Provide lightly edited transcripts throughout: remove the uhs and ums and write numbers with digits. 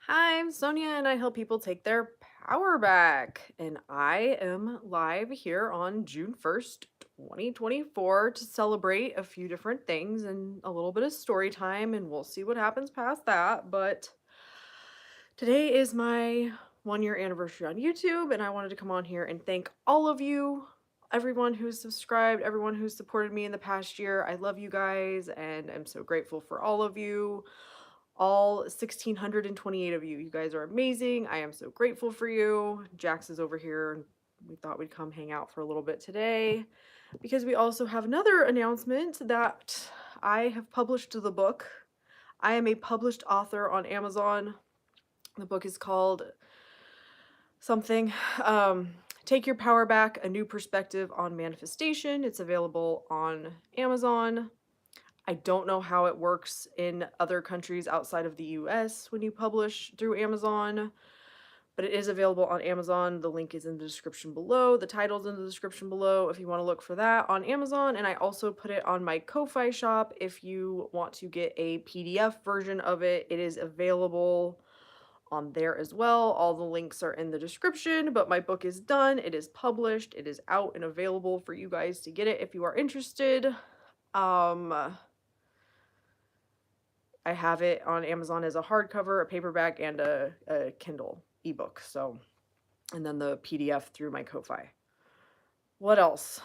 Hi, I'm Sonia and I help people take their power back. And I am live here on June 1st, 2024 to celebrate a few different things and a little bit of story time, and we'll see what happens past that. But today is my 1 year anniversary on YouTube, and I wanted to come on here and thank all of you, everyone who's subscribed, everyone who's supported me in the past year. I love you guys and I'm so grateful for all of you, all 1,628 of you. You guys are amazing. I am so grateful for you. Jax is over here, and we thought we'd come hang out for a little bit today because we also have another announcement that I have published the book. I am a published author on Amazon. The book is called something, Take Your Power Back, A New Perspective on Manifestation. It's available on Amazon. I don't know how it works in other countries outside of the US when you publish through Amazon, but it is available on Amazon. The link is in the description below. The title's in the description below if you want to look for that on Amazon. And I also put it on my Ko-Fi shop if you want to get a PDF version of it. It is available on there as well. All the links are in the description, but my book is done. It is published. It is out and available for you guys to get it if you are interested. I have it on Amazon as a hardcover, a paperback, and a Kindle ebook. So, and then the PDF through my Ko-Fi. What else?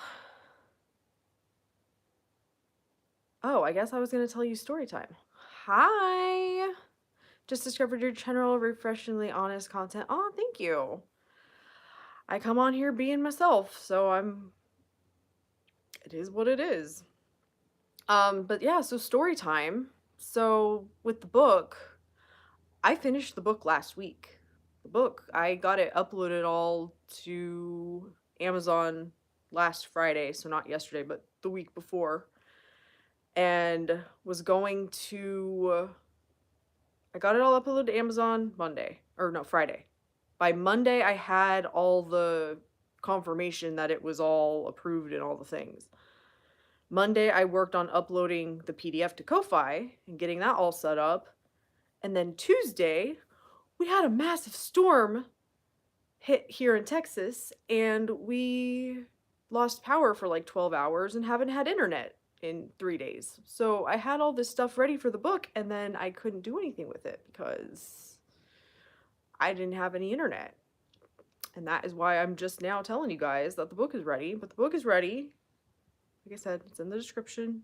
Oh, I guess I was going to tell you story time. Hi! Just discovered your general, refreshingly honest content. Oh, thank you. I come on here being myself, so it is what it is. But yeah, so story time. So with the book, I finished the book last week. The book, I got it uploaded all to Amazon last Friday, so not yesterday, but the week before. And was going to I got it all uploaded to Amazon Monday, or no, Friday. By Monday I had all the confirmation that it was all approved and all the things. Monday I worked on uploading the PDF to Ko-Fi and getting that all set up. And then Tuesday, we had a massive storm hit here in Texas, and we lost power for like 12 hours and haven't had internet in 3 days. So I had all this stuff ready for the book, and then I couldn't do anything with it because I didn't have any internet. And that is why I'm just now telling you guys that the book is ready. But the book is ready. Like I said, it's in the description.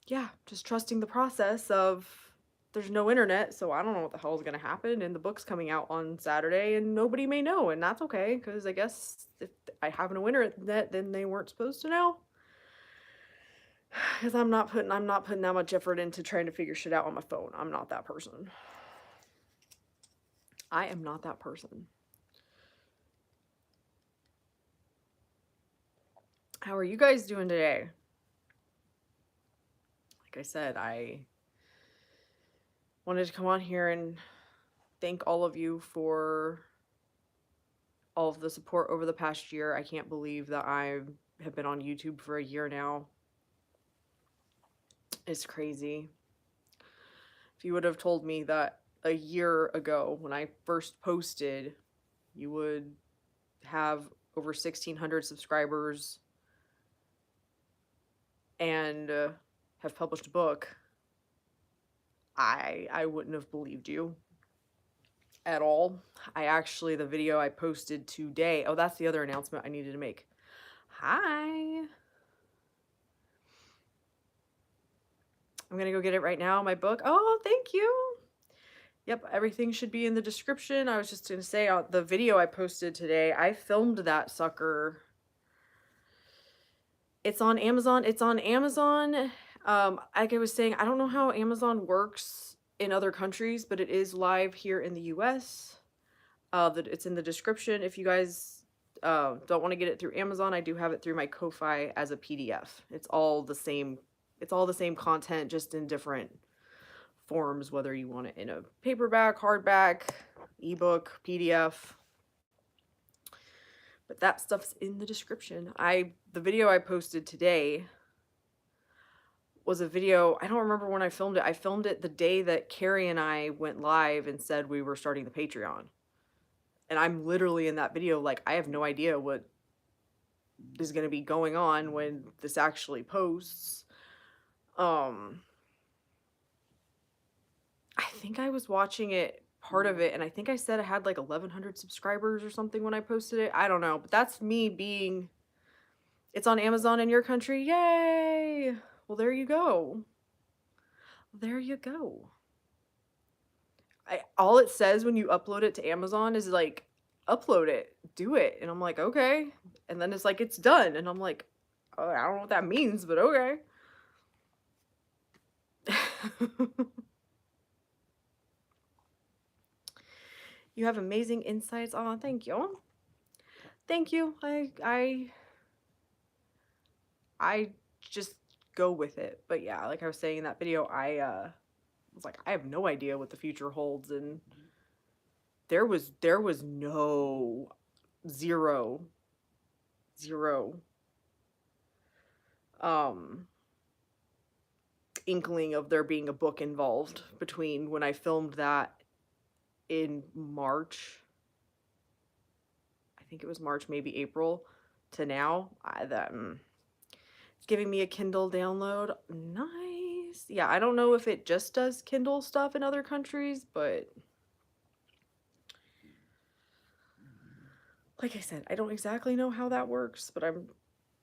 Yeah, just trusting the process of there's no internet, so I don't know what the hell is going to happen, and the book's coming out on Saturday and nobody may know, and that's okay because I guess if I have no internet, then they weren't supposed to know. Because I'm not putting that much effort into trying to figure shit out on my phone. I'm not that person. I am not that person. How are you guys doing today? Like I said, I wanted to come on here and thank all of you for all of the support over the past year. I can't believe that I have been on YouTube for a year now. It's crazy. If you would have told me that a year ago when I first posted, you would have over 1,600 subscribers and have published a book, I wouldn't have believed you at all. The video I posted today, oh, that's the other announcement I needed to make. Hi. I'm gonna go get it right now, my book. Oh, thank you. Yep, everything should be in the description. I was just gonna say, the video I posted today, I filmed that sucker. It's on Amazon. It's on Amazon. Like I was saying, I don't know how Amazon works in other countries, but it is live here in the US. It's in the description. If you guys don't want to get it through Amazon, I do have it through my Ko-Fi as a PDF. It's all the same. It's all the same content, just in different forms, whether you want it in a paperback, hardback, ebook, PDF. But that stuff's in the description. The video I posted today was a video. I don't remember when I filmed it. I filmed it the day that Carrie and I went live and said we were starting the Patreon. And I'm literally in that video like, I have no idea what is going to be going on when this actually posts. I think I was watching it, part of it, and I think I said I had like 1,100 subscribers or something when I posted it. I don't know, but that's me being, it's on Amazon in your country. Yay! Well, there you go. There you go. All it says when you upload it to Amazon is like, upload it, do it. And I'm like, okay. And then it's like, it's done. And I'm like, oh, I don't know what that means, but okay. You have amazing insights. Oh, thank you. Thank you. I just go with it. But yeah, like I was saying in that video, I was like, I have no idea what the future holds, and there was no zero zero um inkling of there being a book involved between when I filmed that in March. I think it was March, maybe April, to now. It's giving me a Kindle download. Nice. Yeah, I don't know if it just does Kindle stuff in other countries, but like I said, I don't exactly know how that works, but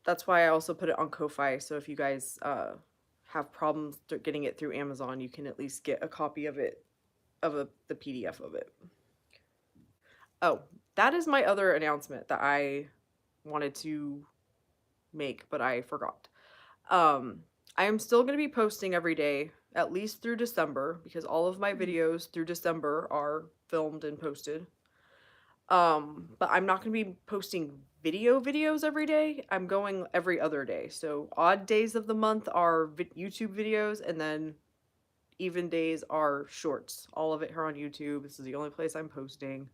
that's why I also put it on Ko-Fi, so if you guys have problems getting it through Amazon, you can at least get a copy of it, the PDF of it. Oh, that is my other announcement that I wanted to make, but I forgot. I am still going to be posting every day, at least through December, because all of my videos through December are filmed and posted. But I'm not going to be posting videos every day. I'm going every other day. So odd days of the month are YouTube videos, and then even days are shorts. All of it here on YouTube. This is the only place I'm posting.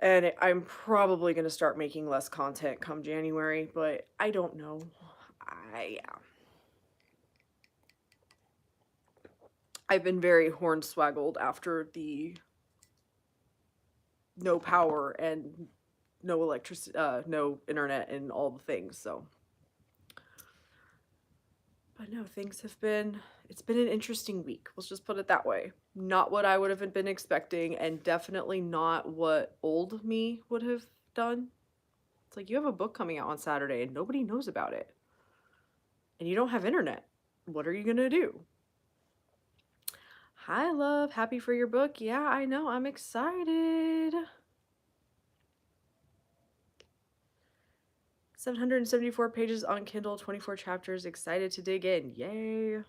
And I'm probably going to start making less content come January, but I don't know. Yeah. I've been very hornswaggled after the no power and no electricity, no internet and all the things, so. But no, it's been an interesting week. Let's just put it that way. Not what I would have been expecting, and definitely not what old me would have done. It's like, you have a book coming out on Saturday and nobody knows about it. And you don't have internet. What are you gonna do? Hi, love. Happy for your book. Yeah, I know. I'm excited. 774 pages on Kindle, 24 chapters. Excited to dig in. Yay.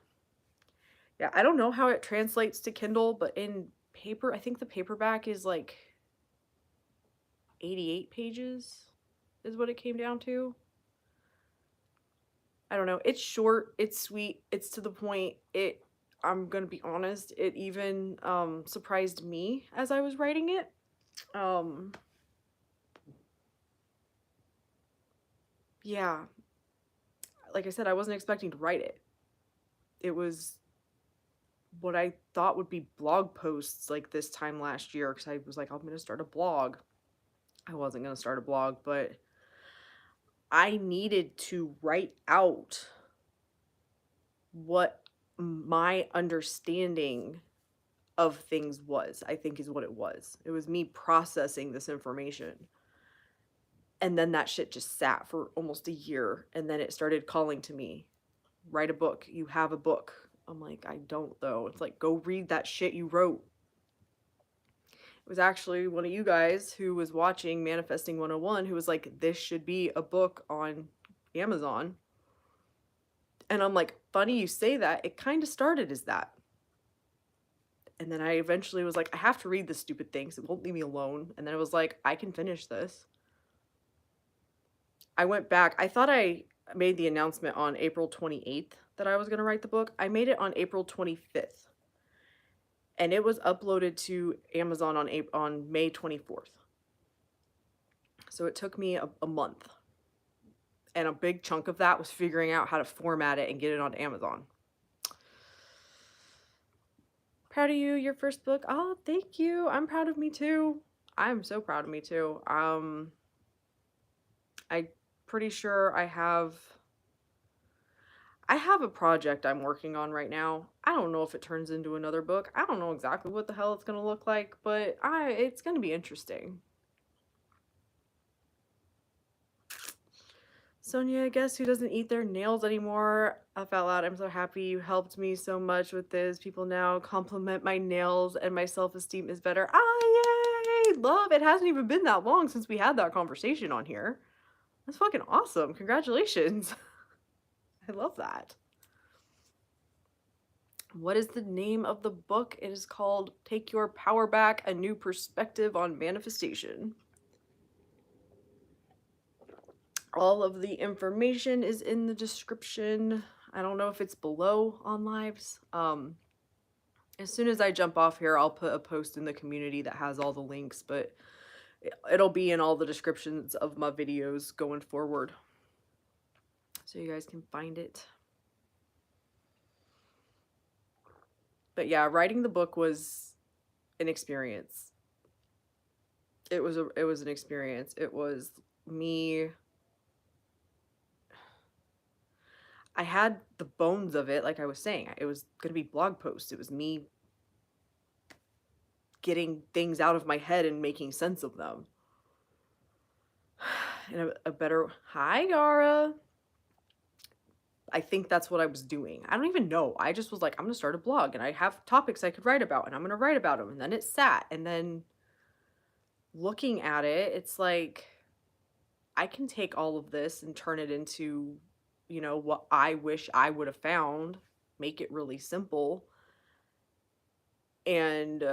Yeah, I don't know how it translates to Kindle, but in paper, I think the paperback is like 88 pages is what it came down to. I don't know. It's short, it's sweet, it's to the point. I'm gonna be honest, it even surprised me as I was writing it. Yeah, like I said, I wasn't expecting to write it. It was what I thought would be blog posts like this time last year, because I was like, I'm gonna start a blog. I wasn't gonna start a blog, but I needed to write out what my understanding of things was, I think is what it was. It was me processing this information. And then that shit just sat for almost a year. And then it started calling to me, write a book. You have a book. I'm like, I don't though. It's like, go read that shit you wrote. It was actually one of you guys who was watching Manifesting 101 who was like, this should be a book on Amazon. And I'm like, funny you say that. It kind of started as that. And then I eventually was like, I have to read this stupid thing, so it won't leave me alone. And then it was like, I can finish this. I went back. I thought I made the announcement on April 28th that I was going to write the book. I made it on April 25th. And it was uploaded to Amazon on May 24th. So it took me a month. And a big chunk of that was figuring out how to format it and get it onto Amazon. Proud of you, your first book. Oh, thank you. I'm proud of me too. I'm so proud of me too. I'm pretty sure I have a project I'm working on right now. I don't know if it turns into another book. I don't know exactly what the hell it's going to look like, but it's going to be interesting. Sonia, guess who doesn't eat their nails anymore? Laugh out loud. I'm so happy you helped me so much with this. People now compliment my nails and my self-esteem is better. Ah, yay! Love, it hasn't even been that long since we had that conversation on here. That's fucking awesome. Congratulations. I love that. What is the name of the book? It is called Take Your Power Back, A New Perspective on Manifestation. All of the information is in the description. I don't know if it's below on lives. As soon as I jump off here, I'll put a post in the community that has all the links, but it'll be in all the descriptions of my videos going forward, so you guys can find it. But yeah, writing the book was an experience. It was an experience. It was me. I had the bones of it, like I was saying. It was going to be blog posts. It was me getting things out of my head and making sense of them. And a better, hi, Gara. I think that's what I was doing. I don't even know. I just was like, I'm going to start a blog and I have topics I could write about and I'm going to write about them. And then it sat. And then looking at it, it's like, I can take all of this and turn it into, you know, what I wish I would have found, make it really simple. And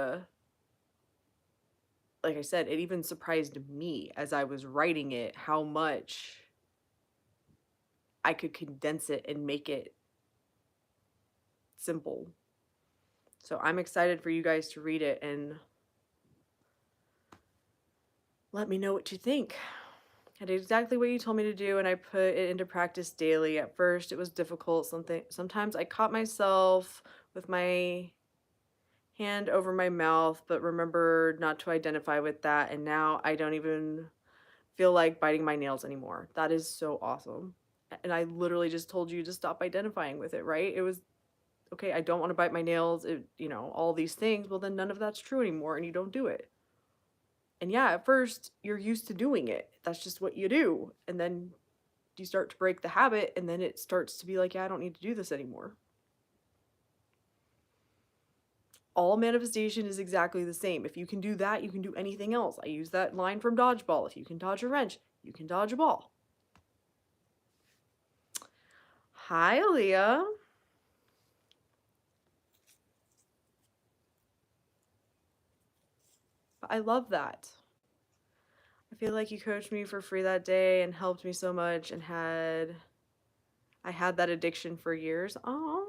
like I said, it even surprised me as I was writing it how much I could condense it and make it simple. So I'm excited for you guys to read it and let me know what you think. I did exactly what you told me to do and I put it into practice daily. At first it was difficult. Sometimes I caught myself with my hand over my mouth, but remembered not to identify with that. And now I don't even feel like biting my nails anymore. That is so awesome. And I literally just told you to stop identifying with it, right? It was, okay, I don't want to bite my nails, you know, all these things. Well, then none of that's true anymore and you don't do it. And yeah, at first you're used to doing it. That's just what you do. And then you start to break the habit and then it starts to be like, yeah, I don't need to do this anymore. All manifestation is exactly the same. If you can do that, you can do anything else. I use that line from Dodgeball. If you can dodge a wrench, you can dodge a ball. Hi, Aaliyah. I love that. I feel like you coached me for free that day and helped me so much and I had that addiction for years. Oh,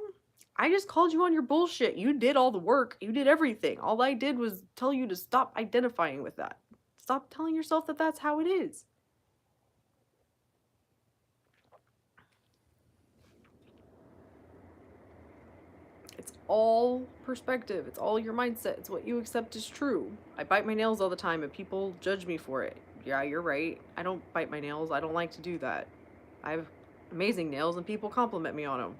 I just called you on your bullshit. You did all the work. You did everything. All I did was tell you to stop identifying with that. Stop telling yourself that that's how it is. It's all perspective. It's all your mindset. It's what you accept as true. I bite my nails all the time and people judge me for it. Yeah, you're right. I don't bite my nails. I don't like to do that. I have amazing nails and people compliment me on them.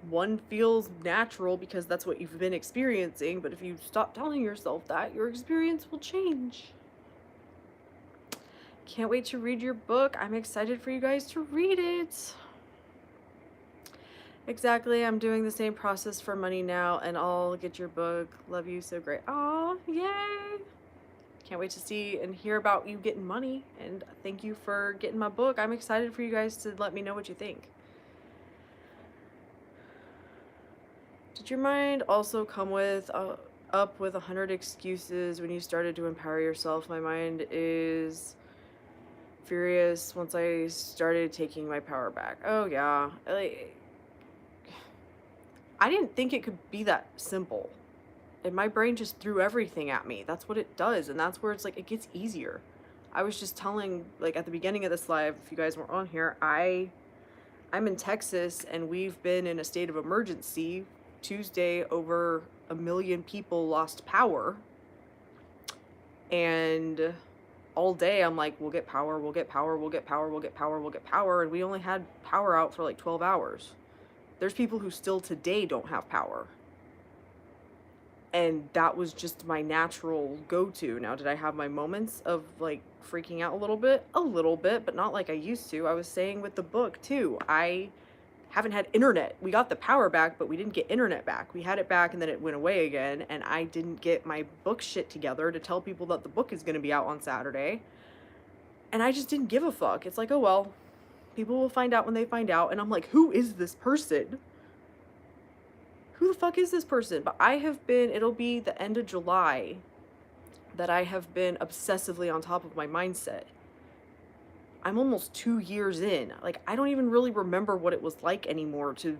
One feels natural because that's what you've been experiencing, but if you stop telling yourself that, your experience will change. Can't wait to read your book. I'm excited for you guys to read it. Exactly, I'm doing the same process for money now, and I'll get your book. Love you so great. Aw, yay! Can't wait to see and hear about you getting money, and thank you for getting my book. I'm excited for you guys to let me know what you think. Did your mind also come with up with 100 excuses when you started to empower yourself? My mind is furious once I started taking my power back. Oh yeah, I didn't think it could be that simple. And my brain just threw everything at me. That's what it does, and that's where it's like it gets easier. I was just telling, like, at the beginning of this live, if you guys weren't on here, I'm in Texas and we've been in a state of emergency. Tuesday, over 1 million people lost power. And all day I'm like, we'll get power, we'll get power, we'll get power, we'll get power, we'll get power. And we only had power out for like 12 hours. There's people who still today don't have power. And that was just my natural go-to. Now, did I have my moments of like freaking out a little bit? A little bit, but not like I used to. I was saying with the book too, I haven't had internet. We got the power back, but we didn't get internet back. We had it back and then it went away again. And I didn't get my book shit together to tell people that the book is going to be out on Saturday. And I just didn't give a fuck. It's like, oh well, people will find out when they find out. And I'm like, who is this person? Who the fuck is this person? But I have been, it'll be the end of July that I have been obsessively on top of my mindset. I'm almost 2 years in. Like, I don't even really remember what it was like anymore to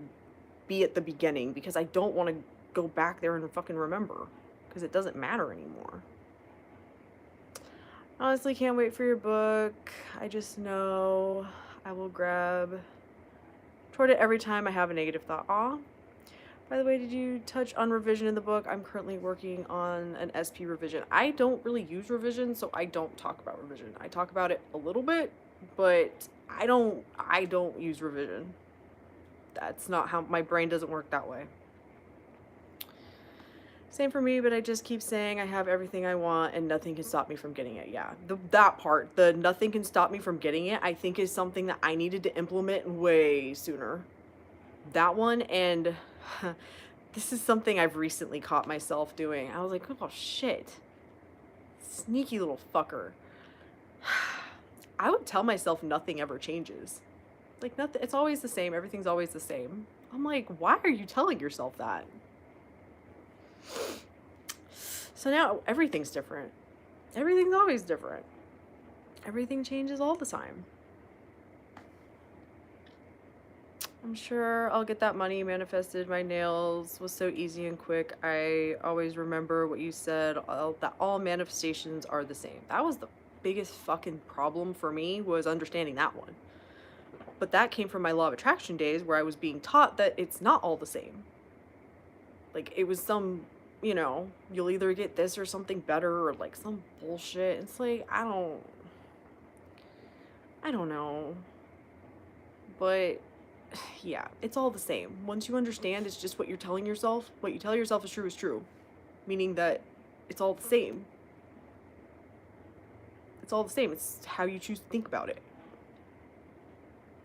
be at the beginning because I don't want to go back there and fucking remember because it doesn't matter anymore. Honestly, can't wait for your book. I just know I will grab toward it every time I have a negative thought. Aw. By the way, did you touch on revision in the book? I'm currently working on an SP revision. I don't really use revision, so I don't talk about revision. I talk about it a little bit, but I don't use revision. That's not how my brain doesn't work that way. Same for me, but I just keep saying I have everything I want and nothing can stop me from getting it. Yeah, that part, the nothing can stop me from getting it, I think is something that I needed to implement way sooner. That one, and this is something I've recently caught myself doing. I was like, oh shit. Sneaky little fucker. I would tell myself nothing ever changes. Like, nothing, it's always the same, everything's always the same. I'm like, why are you telling yourself that? So now everything's different. Everything's always different. Everything changes all the time. I'm sure I'll get that money manifested. My nails was so easy and quick. I always remember what you said, that all manifestations are the same. That was the biggest fucking problem for me, was understanding that one. But that came from my law of attraction days where I was being taught that it's not all the same. Like, it was some, you know, you'll either get this or something better or like some bullshit. It's like, I don't know. But yeah, it's all the same. Once you understand, it's just what you're telling yourself. What you tell yourself is true. Meaning that it's all the same. It's all the same. It's how you choose to think about it.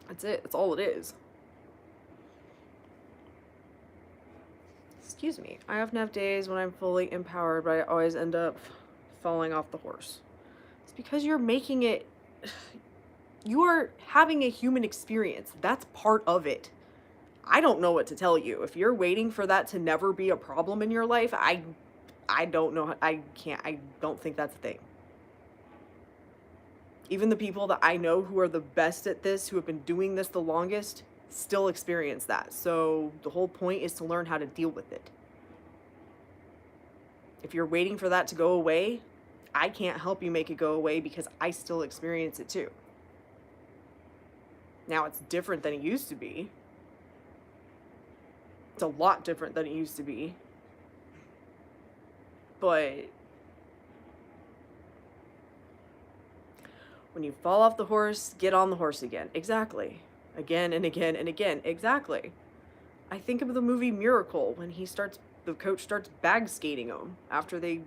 That's it. That's all it is. Excuse me. I often have days when I'm fully empowered, but I always end up falling off the horse. It's because you're making it... You are having a human experience. That's part of it. I don't know what to tell you. If you're waiting for that to never be a problem in your life, I don't know. I don't think that's a thing. Even the people that I know who are the best at this, who have been doing this the longest, still experience that. So the whole point is to learn how to deal with it. If you're waiting for that to go away, I can't help you make it go away because I still experience it too. Now, it's different than it used to be. It's a lot different than it used to be. But when you fall off the horse, get on the horse again. Exactly. Again and again and again. Exactly. I think of the movie Miracle when the coach starts bag skating him after they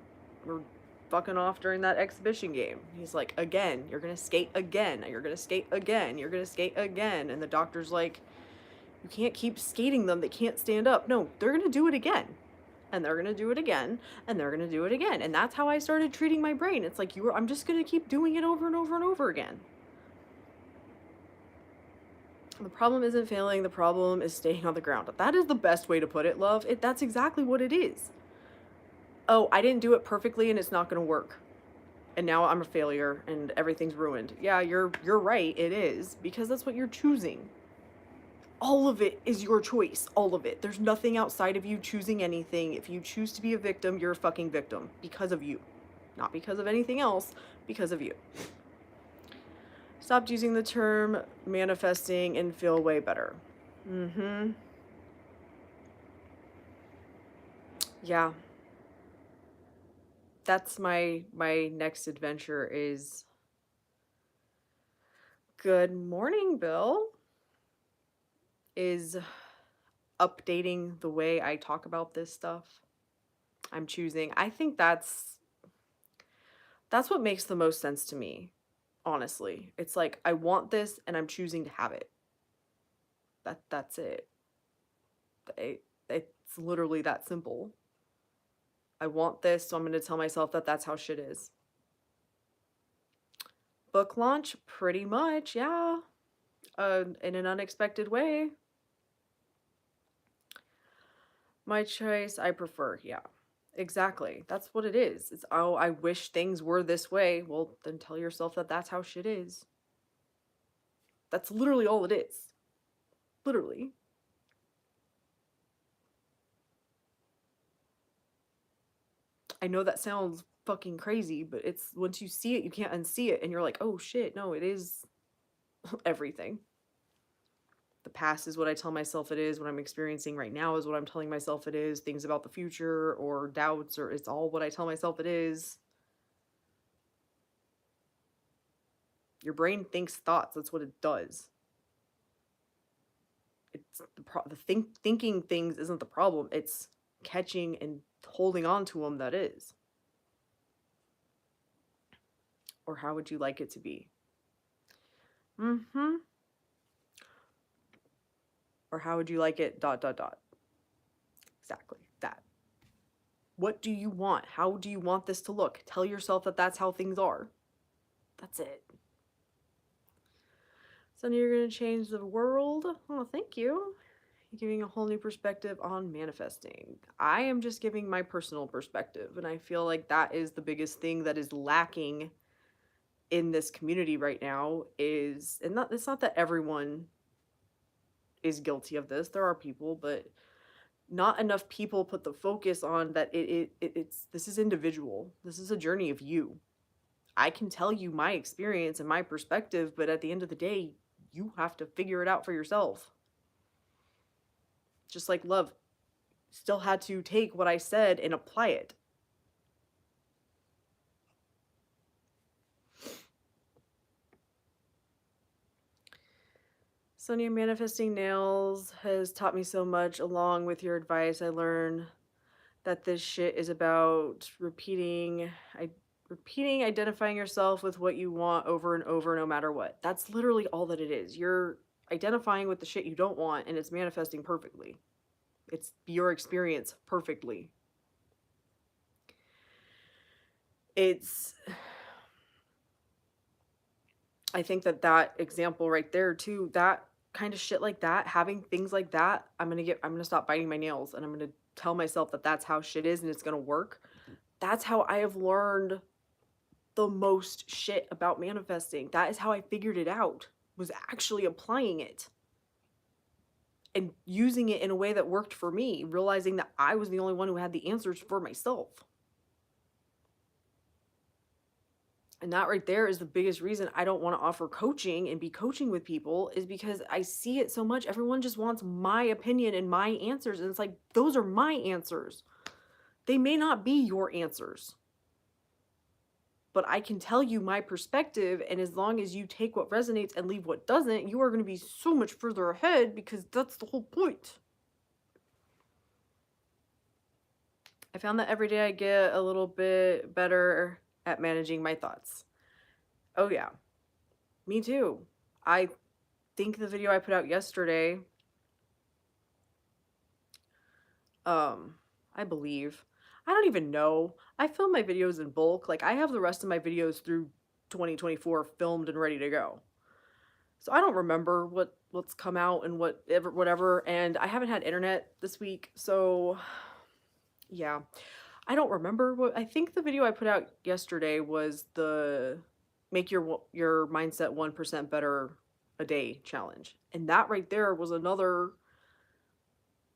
were fucking off during that exhibition game. He's like, again, you're gonna skate again, you're gonna skate again, you're gonna skate again. And the doctor's like, you can't keep skating them, they can't stand up. No, they're gonna do it again. And they're gonna do it again, and they're gonna do it again. And that's how I started treating my brain. It's like, I'm just gonna keep doing it over and over and over again. The problem isn't failing, the problem is staying on the ground. That is the best way to put it, love. That's exactly what it is. Oh, I didn't do it perfectly and it's not going to work. And now I'm a failure and everything's ruined. Yeah, you're right, it is. Because that's what you're choosing. All of it is your choice. All of it. There's nothing outside of you choosing anything. If you choose to be a victim, you're a fucking victim. Because of you. Not because of anything else. Because of you. Stopped using the term manifesting and feel way better. Mm-hmm. Yeah. That's my next adventure is good morning, Bill. Is updating the way I talk about this stuff. I'm choosing. I think that's what makes the most sense to me, honestly. It's like I want this and I'm choosing to have it. That's it. It's literally that simple. I want this, so I'm going to tell myself that that's how shit is. Book launch, pretty much, yeah. In an unexpected way. My choice, I prefer, yeah. Exactly. That's what it is. It's, oh, I wish things were this way. Well, then tell yourself that that's how shit is. That's literally all it is. Literally. I know that sounds fucking crazy, but it's once you see it, you can't unsee it. And you're like, oh shit, no, it is everything. The past is what I tell myself it is. What I'm experiencing right now is what I'm telling myself it is. Things about the future or doubts, or it's all what I tell myself it is. Your brain thinks thoughts. That's what it does. It's thinking things isn't the problem. It's catching and holding on to them that is. Or how would you like it to be? Mm-hmm. Or how would you like it? Dot dot dot. Exactly that. What do you want? How do you want this to look? Tell yourself that that's how things are. That's it. So you're going to change the world? Oh, thank you. You're giving a whole new perspective on manifesting. I am just giving my personal perspective, and I feel like that is the biggest thing that is lacking in this community right now is, and not, it's not that everyone is guilty of this. There are people, but not enough people put the focus on that it's this is individual. This is a journey of you. I can tell you my experience and my perspective, but at the end of the day, you have to figure it out for yourself. Just like love, still had to take what I said and apply it. Sonia, manifesting nails has taught me so much. Along with your advice, I learned that this shit is about repeating, identifying yourself with what you want over and over, no matter what. That's literally all that it is. You're identifying with the shit you don't want, and it's manifesting perfectly. It's your experience perfectly. It's, I think that example right there too, that kind of shit like that, having things like that, I'm gonna stop biting my nails, and I'm gonna tell myself that that's how shit is and it's gonna work. That's how I have learned the most shit about manifesting. That is how I figured it out, was actually applying it and using it in a way that worked for me, realizing that I was the only one who had the answers for myself. And that right there is the biggest reason I don't want to offer coaching and be coaching with people, is because I see it so much. Everyone just wants my opinion and my answers. And it's like, those are my answers. They may not be your answers, but I can tell you my perspective. And as long as you take what resonates and leave what doesn't, you are going to be so much further ahead, because that's the whole point. I found that every day I get a little bit better at managing my thoughts. Oh, yeah. Me too. I think the video I put out yesterday, I believe, I don't even know. I film my videos in bulk. Like, I have the rest of my videos through 2024 filmed and ready to go. So I don't remember what's come out and whatever. And I haven't had internet this week, so yeah. I don't remember what, I think the video I put out yesterday was the make your mindset 1% better a day challenge. And that right there was another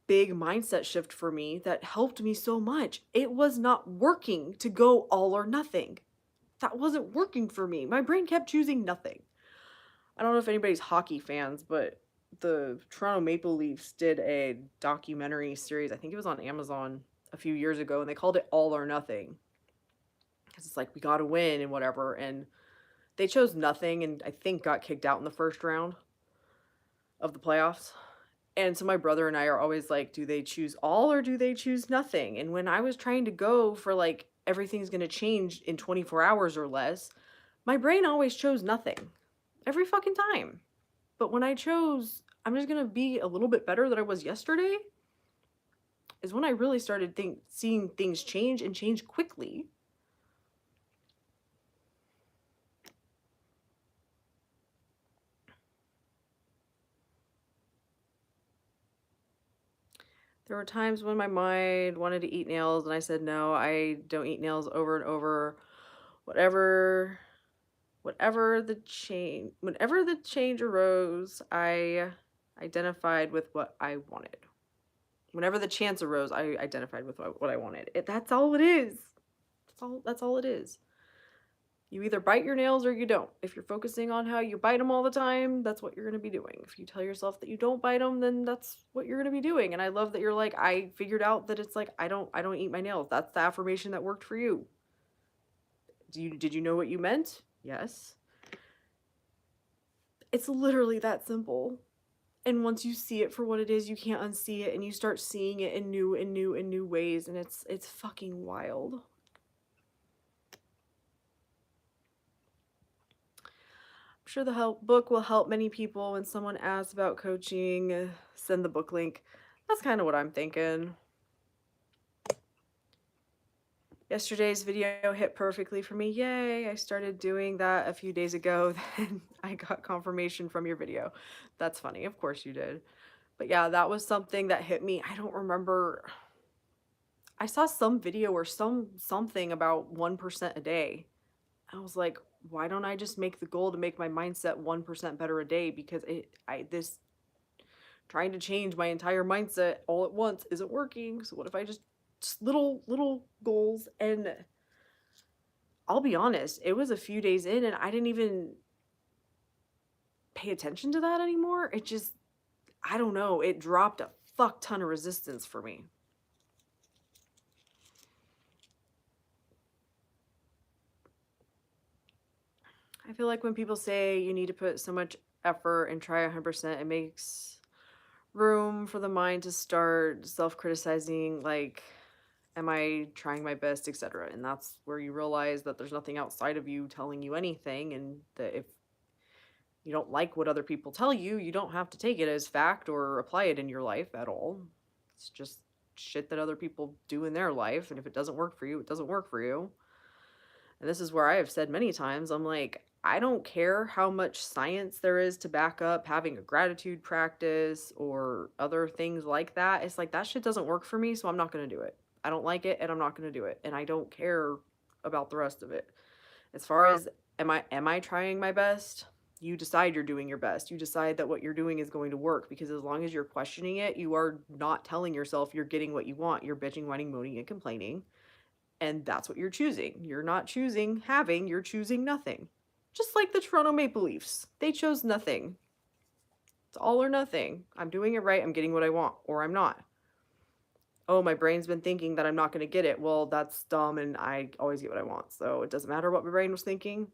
big mindset shift for me that helped me so much. It was not working to go all or nothing. That wasn't working for me. My brain kept choosing nothing. I don't know if anybody's hockey fans, but the Toronto Maple Leafs did a documentary series. I think it was on Amazon a few years ago, and they called it All or Nothing because it's like we got to win and whatever. And they chose nothing, and I think got kicked out in the first round of the playoffs. And so my brother and I are always like, do they choose all or do they choose nothing? And when I was trying to go for like everything's going to change in 24 hours or less, my brain always chose nothing every fucking time. But when I chose, I'm just going to be a little bit better than I was yesterday, is when I really started seeing things change and change quickly. There were times when my mind wanted to eat nails and I said, no, I don't eat nails over and over. Whatever whenever the change arose, I identified with what I wanted. Whenever the chance arose, I identified with what I wanted. That's all it is. That's all it is. You either bite your nails or you don't. If you're focusing on how you bite them all the time, that's what you're going to be doing. If you tell yourself that you don't bite them, then that's what you're going to be doing. And I love that you're like, I figured out that it's like I don't eat my nails. That's the affirmation that worked for you. Did you know what you meant? Yes. It's literally that simple. And once you see it for what it is, you can't unsee it, and you start seeing it in new ways, and it's fucking wild. I'm sure the book will help many people. When someone asks about coaching, send the book link. That's kind of what I'm thinking. Yesterday's video hit perfectly for me. Yay, I started doing that a few days ago. Then I got confirmation from your video. That's funny. Of course you did. But yeah, that was something that hit me. I don't remember. I saw some video or something about 1% a day. I was like, why don't I just make the goal to make my mindset 1% better a day? Because this trying to change my entire mindset all at once isn't working. So what if I just little goals? And I'll be honest, it was a few days in and I didn't even pay attention to that anymore. It just, I don't know, it dropped a fuck ton of resistance for me. I feel like when people say you need to put so much effort and try 100%, it makes room for the mind to start self-criticizing, like, am I trying my best, etc. And that's where you realize that there's nothing outside of you telling you anything, and that if you don't like what other people tell you, you don't have to take it as fact or apply it in your life at all. It's just shit that other people do in their life, and if it doesn't work for you, it doesn't work for you. And this is where I have said many times, I'm like, I don't care how much science there is to back up having a gratitude practice or other things like that. It's like that shit doesn't work for me, so I'm not going to do it. I don't like it and I'm not going to do it. And I don't care about the rest of it. As far as am I trying my best? You decide you're doing your best. You decide that what you're doing is going to work, because as long as you're questioning it, you are not telling yourself you're getting what you want. You're bitching, whining, moaning, and complaining. And that's what you're choosing. You're not choosing having, you're choosing nothing. Just like the Toronto Maple Leafs. They chose nothing. It's all or nothing. I'm doing it right, I'm getting what I want, or I'm not. Oh, my brain's been thinking that I'm not going to get it. Well, that's dumb, and I always get what I want. So it doesn't matter what my brain was thinking.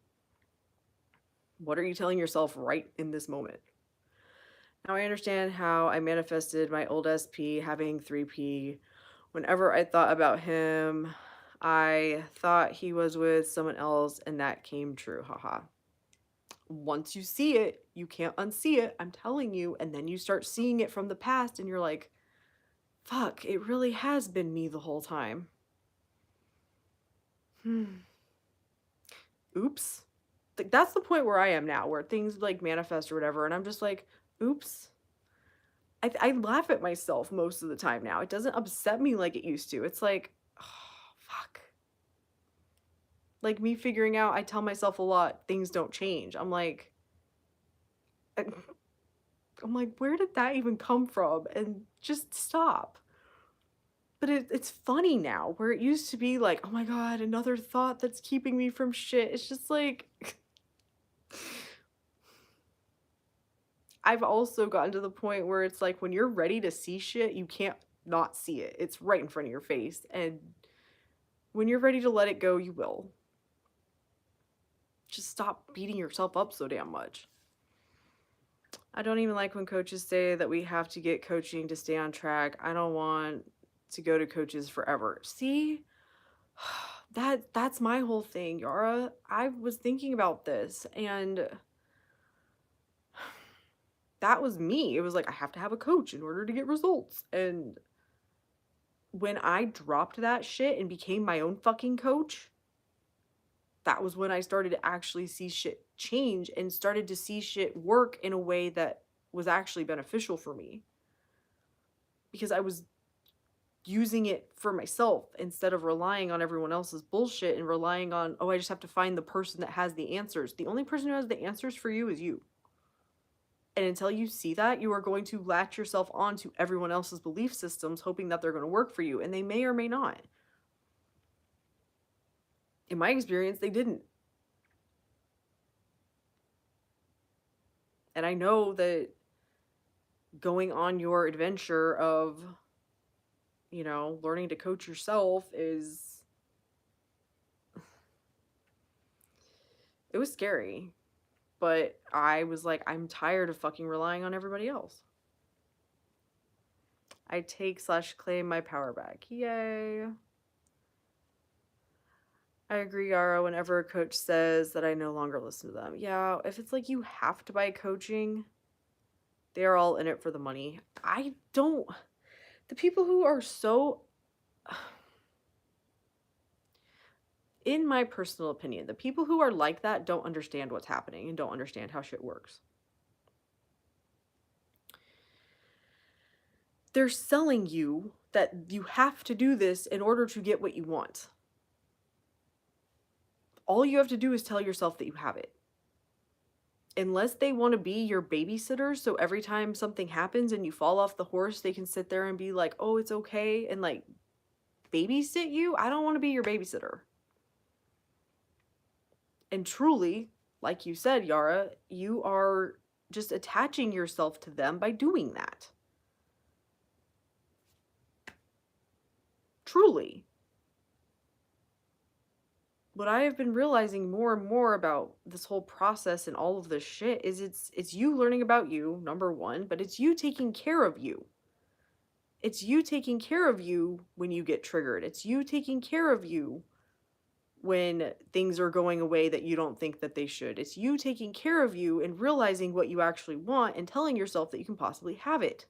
What are you telling yourself right in this moment? Now I understand how I manifested my old SP having 3P. Whenever I thought about him, I thought he was with someone else, and that came true. Haha. Once you see it, you can't unsee it. I'm telling you. And then you start seeing it from the past, and you're like, fuck, it really has been me the whole time. Oops. That's the point where I am now, where things like manifest or whatever, and I'm just like, oops. I laugh at myself most of the time now. It doesn't upset me like it used to. It's like, oh, fuck. Like me figuring out, I tell myself a lot, things don't change. I'm like, where did that even come from? And just stop. But it's funny now, where it used to be like, oh my God, another thought that's keeping me from shit. It's just like, I've also gotten to the point where it's like when you're ready to see shit, you can't not see it. It's right in front of your face. And when you're ready to let it go, you will. Just stop beating yourself up so damn much. I don't even like when coaches say that we have to get coaching to stay on track. I don't want to go to coaches forever. See? That's my whole thing, Yara. I was thinking about this and that was me. It was like I have to have a coach in order to get results. And when I dropped that shit and became my own fucking coach, that was when I started to actually see shit change and started to see shit work in a way that was actually beneficial for me. Because I was using it for myself instead of relying on everyone else's bullshit and relying on, oh, I just have to find the person that has the answers. The only person who has the answers for you is you. And until you see that, you are going to latch yourself onto everyone else's belief systems, hoping that they're going to work for you. And they may or may not. In my experience, they didn't. And I know that going on your adventure of, you know, learning to coach yourself is, it was scary. But I was like, I'm tired of fucking relying on everybody else. I take/claim my power back. Yay. I agree, Yara, whenever a coach says that I no longer listen to them. Yeah, if it's like you have to buy coaching, they're all in it for the money. I don't. The people who are so. In my personal opinion, the people who are like that don't understand what's happening and don't understand how shit works. They're selling you that you have to do this in order to get what you want. All you have to do is tell yourself that you have it. Unless they want to be your babysitter, so every time something happens and you fall off the horse, they can sit there and be like, oh, it's okay, and like babysit you. I don't want to be your babysitter. And truly, like you said, Yara, you are just attaching yourself to them by doing that. Truly. What I have been realizing more and more about this whole process and all of this shit is it's you learning about you, number one, but it's you taking care of you. It's you taking care of you when you get triggered. It's you taking care of you when things are going away that you don't think that they should. It's you taking care of you and realizing what you actually want and telling yourself that you can possibly have it.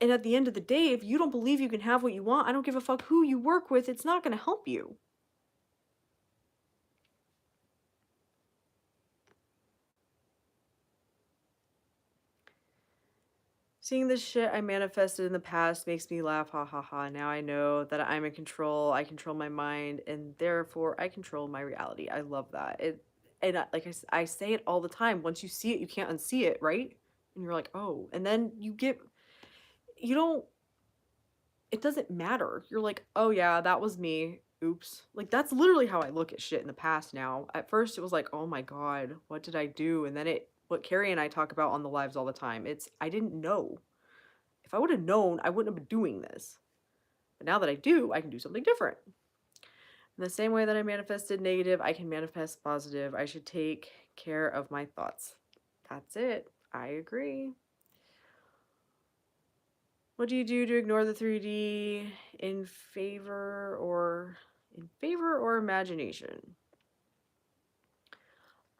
And at the end of the day, if you don't believe you can have what you want, I don't give a fuck who you work with, it's not going to help you. Seeing this shit I manifested in the past makes me laugh, ha ha ha. Now I know that I'm in control, I control my mind, and therefore I control my reality. I love that. Like I say it all the time. Once you see it, you can't unsee it, right? And you're like, oh, and then you don't, it doesn't matter. You're like, oh yeah, that was me. Oops. Like that's literally how I look at shit in the past now. At first it was like, oh my God, what did I do? And then what Carrie and I talk about on the lives all the time, I didn't know. If I would have known, I wouldn't have been doing this. But now that I do, I can do something different. In the same way that I manifested negative, I can manifest positive. I should take care of my thoughts. That's it. I agree. What do you do to ignore the 3D in favor or imagination?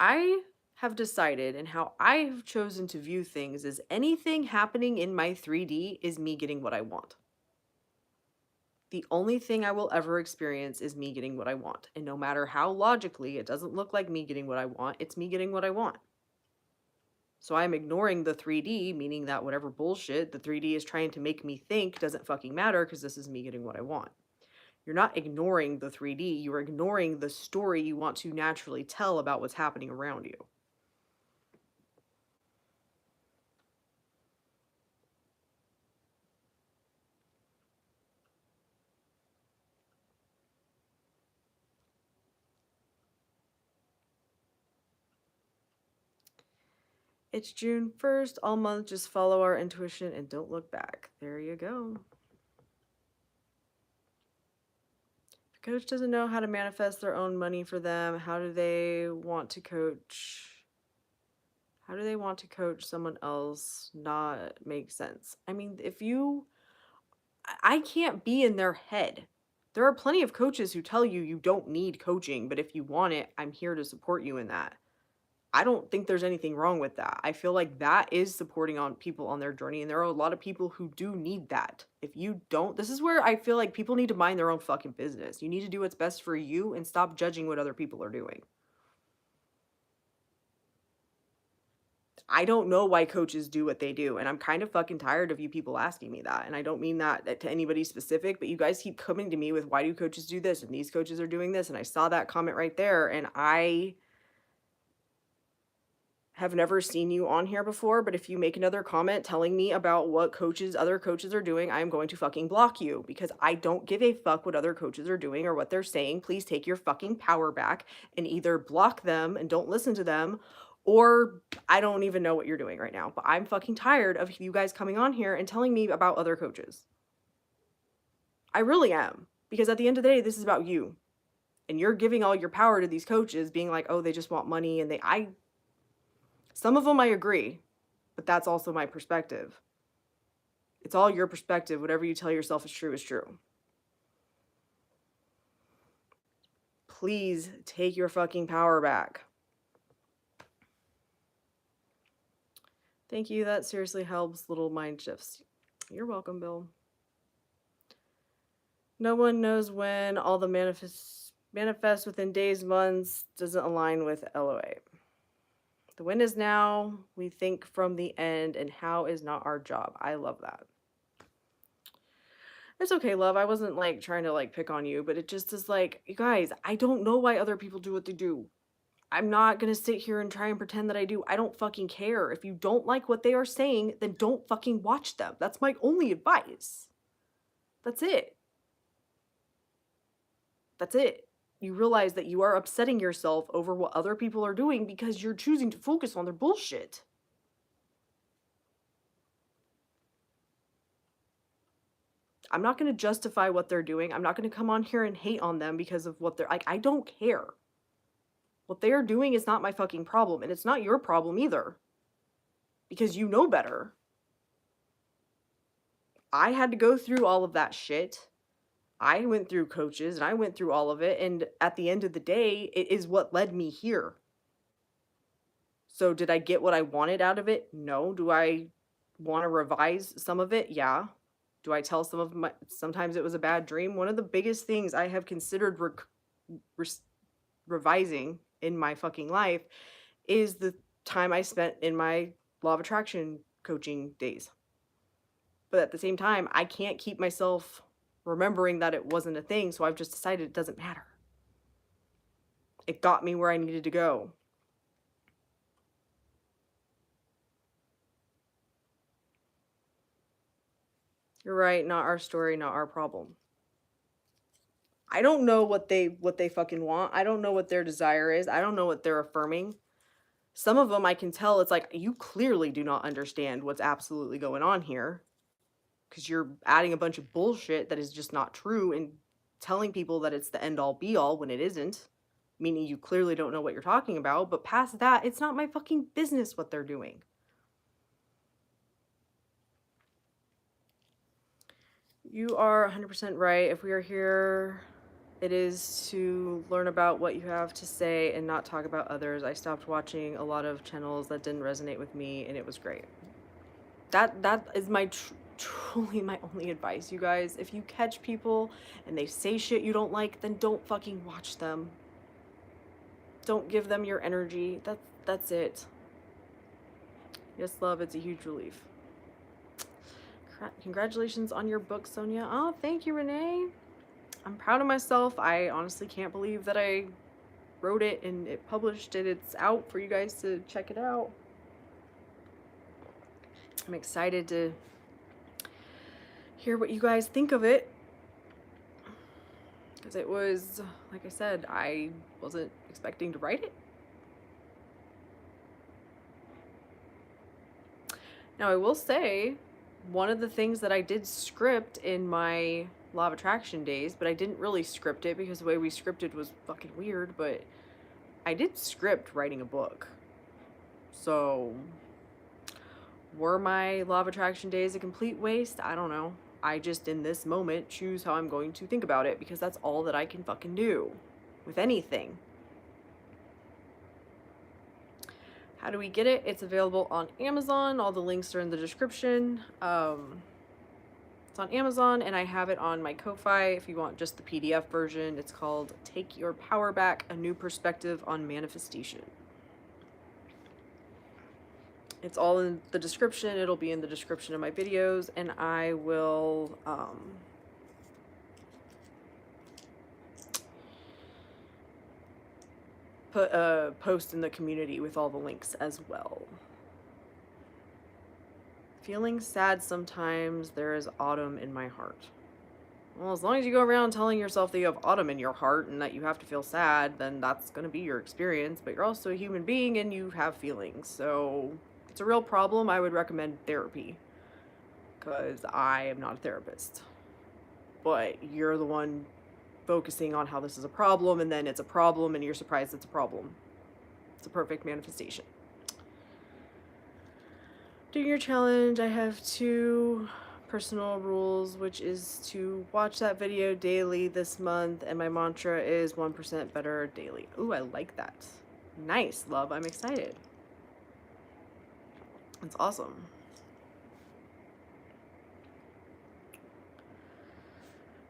I have decided, and how I have chosen to view things is anything happening in my 3D is me getting what I want. The only thing I will ever experience is me getting what I want. And no matter how logically it doesn't look like me getting what I want, it's me getting what I want. So I'm ignoring the 3D, meaning that whatever bullshit the 3D is trying to make me think doesn't fucking matter because this is me getting what I want. You're not ignoring the 3D, you're ignoring the story you want to naturally tell about what's happening around you. It's June 1st. All month, just follow our intuition and don't look back. There you go. If a coach doesn't know how to manifest their own money for them, how do they want to coach? How do they want to coach someone else? Not make sense. I mean, I can't be in their head. There are plenty of coaches who tell you you don't need coaching, but if you want it, I'm here to support you in that. I don't think there's anything wrong with that. I feel like that is supporting on people on their journey, and there are a lot of people who do need that. If you don't, this is where I feel like people need to mind their own fucking business. You need to do what's best for you and stop judging what other people are doing. I don't know why coaches do what they do, and I'm kind of fucking tired of you people asking me that. And I don't mean that to anybody specific, but you guys keep coming to me with why do coaches do this and these coaches are doing this, and I saw that comment right there, and I have never seen you on here before, but if you make another comment telling me about what other coaches are doing, I am going to fucking block you because I don't give a fuck what other coaches are doing or what they're saying. Please take your fucking power back and either block them and don't listen to them, or I don't even know what you're doing right now. But I'm fucking tired of you guys coming on here and telling me about other coaches. I really am, because at the end of the day, this is about you. And you're giving all your power to these coaches being like, "Oh, they just want money," and some of them I agree, but that's also my perspective. It's all your perspective. Whatever you tell yourself is true is true. Please take your fucking power back. Thank you. That seriously helps. Little mind shifts. You're welcome, Bill. No one knows when. All the manifest within days, months doesn't align with LOA. The when is now. We think from the end, and how is not our job. I love that. It's okay, love. I wasn't like trying to like pick on you, but it just is like, you guys, I don't know why other people do what they do. I'm not gonna sit here and try and pretend that I do. I don't fucking care. If you don't like what they are saying, then don't fucking watch them. That's my only advice. That's it. That's it. You realize that you are upsetting yourself over what other people are doing because you're choosing to focus on their bullshit. I'm not going to justify what they're doing. I'm not going to come on here and hate on them because of what they're like. I don't care. What they are doing is not my fucking problem, and it's not your problem either. Because you know better. I had to go through all of that shit. I went through coaches and I went through all of it, and at the end of the day, it is what led me here. So did I get what I wanted out of it? No. Do I want to revise some of it? Yeah. Do I tell sometimes it was a bad dream? One of the biggest things I have considered revising in my fucking life is the time I spent in my law of attraction coaching days. But at the same time, I can't keep myself remembering that it wasn't a thing, so I've just decided it doesn't matter. It got me where I needed to go. You're right, not our story, not our problem. I don't know what they fucking want. I don't know what their desire is. I don't know what they're affirming. Some of them I can tell it's like you clearly do not understand what's absolutely going on here, because you're adding a bunch of bullshit that is just not true and telling people that it's the end all be all when it isn't, meaning you clearly don't know what you're talking about. But past that, it's not my fucking business what they're doing. You are 100% right. If we are here, it is to learn about what you have to say and not talk about others. I stopped watching a lot of channels that didn't resonate with me, and it was great. That is my truly my only advice, you guys. If you catch people and they say shit you don't like, then don't fucking watch them. Don't give them your energy. That's it. Yes, love, it's a huge relief. Congratulations on your book, Sonia. Oh, thank you, Renee. I'm proud of myself. I honestly can't believe that I wrote it and it published it. It's out for you guys to check it out. I'm excited to hear what you guys think of it. Because it was, like I said, I wasn't expecting to write it. Now, I will say, one of the things that I did script in my Law of Attraction days, but I didn't really script it because the way we scripted was fucking weird, but I did script writing a book. So, were my Law of Attraction days a complete waste? I don't know. I just, in this moment, choose how I'm going to think about it because that's all that I can fucking do with anything. How do we get it? It's available on Amazon. All the links are in the description. It's on Amazon, and I have it on my Ko-Fi if you want just the PDF version. It's called Take Your Power Back, A New Perspective on Manifestation. It's all in the description. It'll be in the description of my videos, and I will put a post in the community with all the links as well. Feeling sad sometimes, there is autumn in my heart. Well, as long as you go around telling yourself that you have autumn in your heart and that you have to feel sad, then that's going to be your experience. But you're also a human being and you have feelings. So if it's a real problem, I would recommend therapy. Because I am not a therapist. But you're the one focusing on how this is a problem, and then it's a problem and you're surprised it's a problem. It's a perfect manifestation. Doing your challenge, I have 2 personal rules, which is to watch that video daily this month, and my mantra is 1% better daily. Ooh, I like that. Nice, love. I'm excited. It's awesome.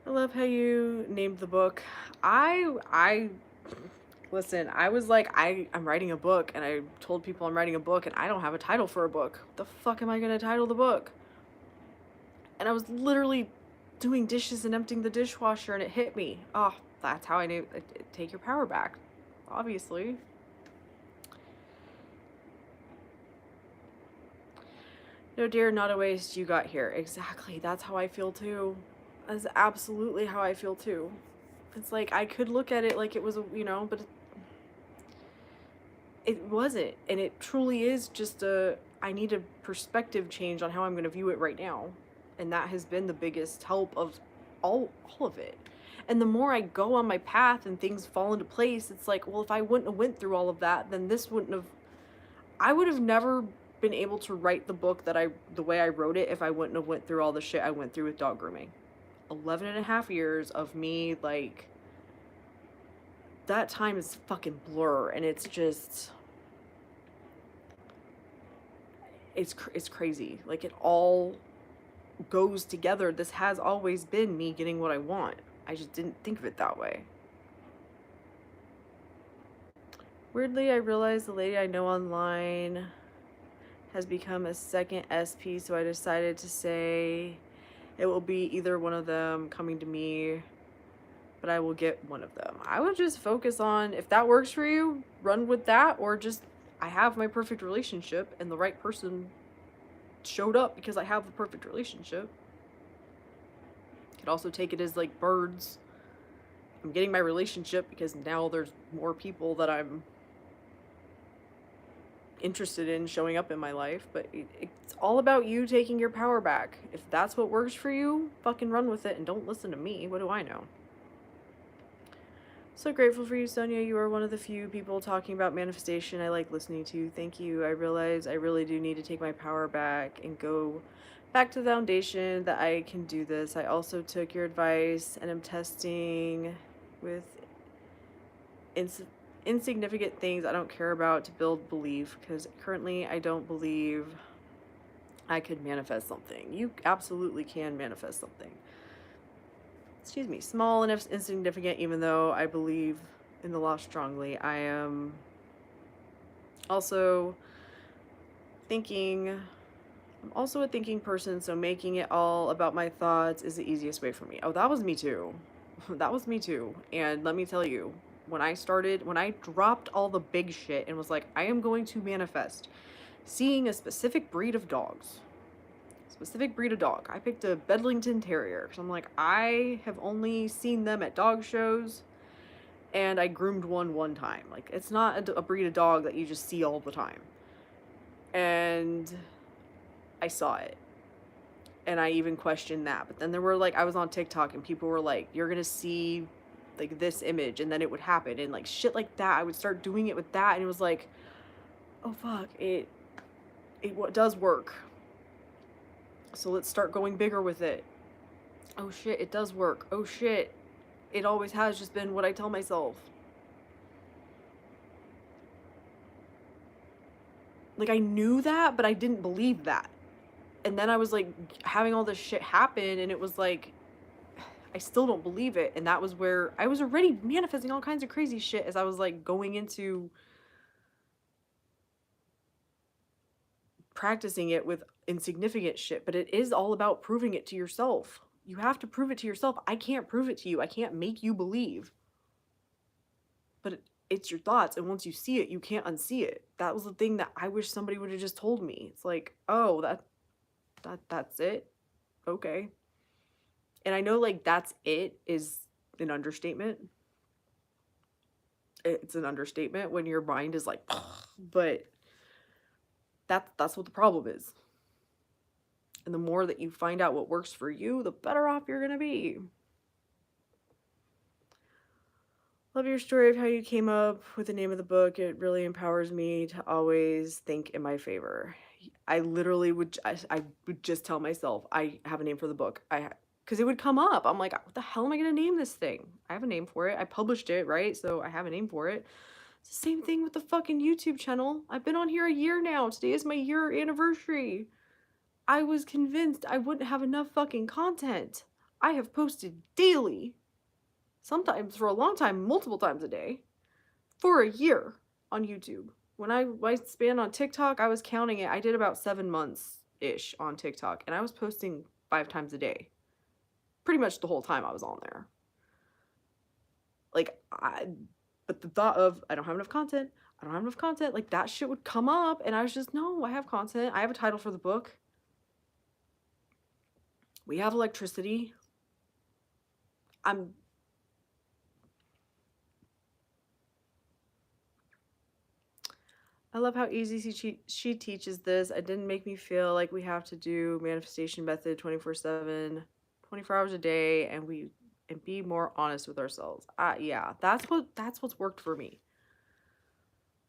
I love how you named the book. Listen, I was like, I'm writing a book, and I told people I'm writing a book, and I don't have a title for a book. What the fuck am I gonna title the book? And I was literally doing dishes and emptying the dishwasher, and it hit me. Oh, that's how I knew. Take your power back, obviously. No dear, not a waste, you got here. Exactly, that's how I feel too. That's absolutely how I feel too. It's like, I could look at it like it was a, but it wasn't. And it truly is just I need a perspective change on how I'm going to view it right now. And that has been the biggest help of all of it. And the more I go on my path and things fall into place, it's like, well, if I wouldn't have went through all of that, then this wouldn't have, I would have never been able to write the book the way I wrote it if I wouldn't have went through all the shit I went through with dog grooming. 11.5 years of me, like, that time is fucking blur, and it's just, it's crazy. Like, it all goes together. This has always been me getting what I want. I just didn't think of it that way. Weirdly, I realized the lady I know online has become a second SP, so I decided to say it will be either one of them coming to me, but I will get one of them. I would just focus on, if that works for you, run with that, or just, I have my perfect relationship and the right person showed up because I have the perfect relationship. You could also take it as like birds. I'm getting my relationship because now there's more people that I'm interested in showing up in my life, but it's all about you taking your power back. If that's what works for you, fucking run with it and don't listen to me. What do I know? So grateful for you, Sonia. You are one of the few people talking about manifestation I like listening to. Thank you. I realize I really do need to take my power back and go back to the foundation that I can do this. I also took your advice and am testing with insignificant things I don't care about to build belief, because currently I don't believe I could manifest something. You absolutely can manifest something. Excuse me, small and insignificant, even though I believe in the law strongly. I am also I'm also a thinking person, so making it all about my thoughts is the easiest way for me. Oh, that was me too. That was me too. And let me tell you, when I dropped all the big shit and was like, I am going to manifest seeing a specific breed of dogs. I picked a Bedlington Terrier because I'm like, I have only seen them at dog shows, and I groomed one time. Like, it's not a breed of dog that you just see all the time. And I saw it. And I even questioned that. But then there were like, I was on TikTok and people were like, you're going to see like this image and then it would happen. And like shit like that. I would start doing it with that. And it was like, oh fuck, it does work. So let's start going bigger with it. Oh shit, it does work. Oh shit, it always has just been what I tell myself. Like I knew that, but I didn't believe that. And then I was like having all this shit happen and it was like I still don't believe it. And that was where I was already manifesting all kinds of crazy shit as I was like going into practicing it with insignificant shit. But it is all about proving it to yourself. You have to prove it to yourself. I can't prove it to you. I can't make you believe. But it's your thoughts. And once you see it, you can't unsee it. That was the thing that I wish somebody would have just told me. It's like, oh, that's it. Okay. And I know like that's it is an understatement. It's an understatement when your mind is like, but that's what the problem is. And the more that you find out what works for you, the better off you're gonna be. Love your story of how you came up with the name of the book. It really empowers me to always think in my favor. I literally I would just tell myself I have a name for the book. Because it would come up. I'm like, what the hell am I gonna name this thing? I have a name for it. I published it, right? So I have a name for it. It's the same thing with the fucking YouTube channel. I've been on here a year now. Today is my year anniversary. I was convinced I wouldn't have enough fucking content. I have posted daily. Sometimes for a long time, multiple times a day, for a year on YouTube. When I spanned on TikTok, I was counting it. I did about 7 months-ish on TikTok, and I was posting 5 times a day. Pretty much the whole time I was on there. Like, but the thought of, I don't have enough content, like that shit would come up, and I was just, no, I have content. I have a title for the book. We have electricity. I love how easy she teaches this. It didn't make me feel like we have to do manifestation method 24/7, 24 hours a day, and be more honest with ourselves. Yeah, that's what's worked for me.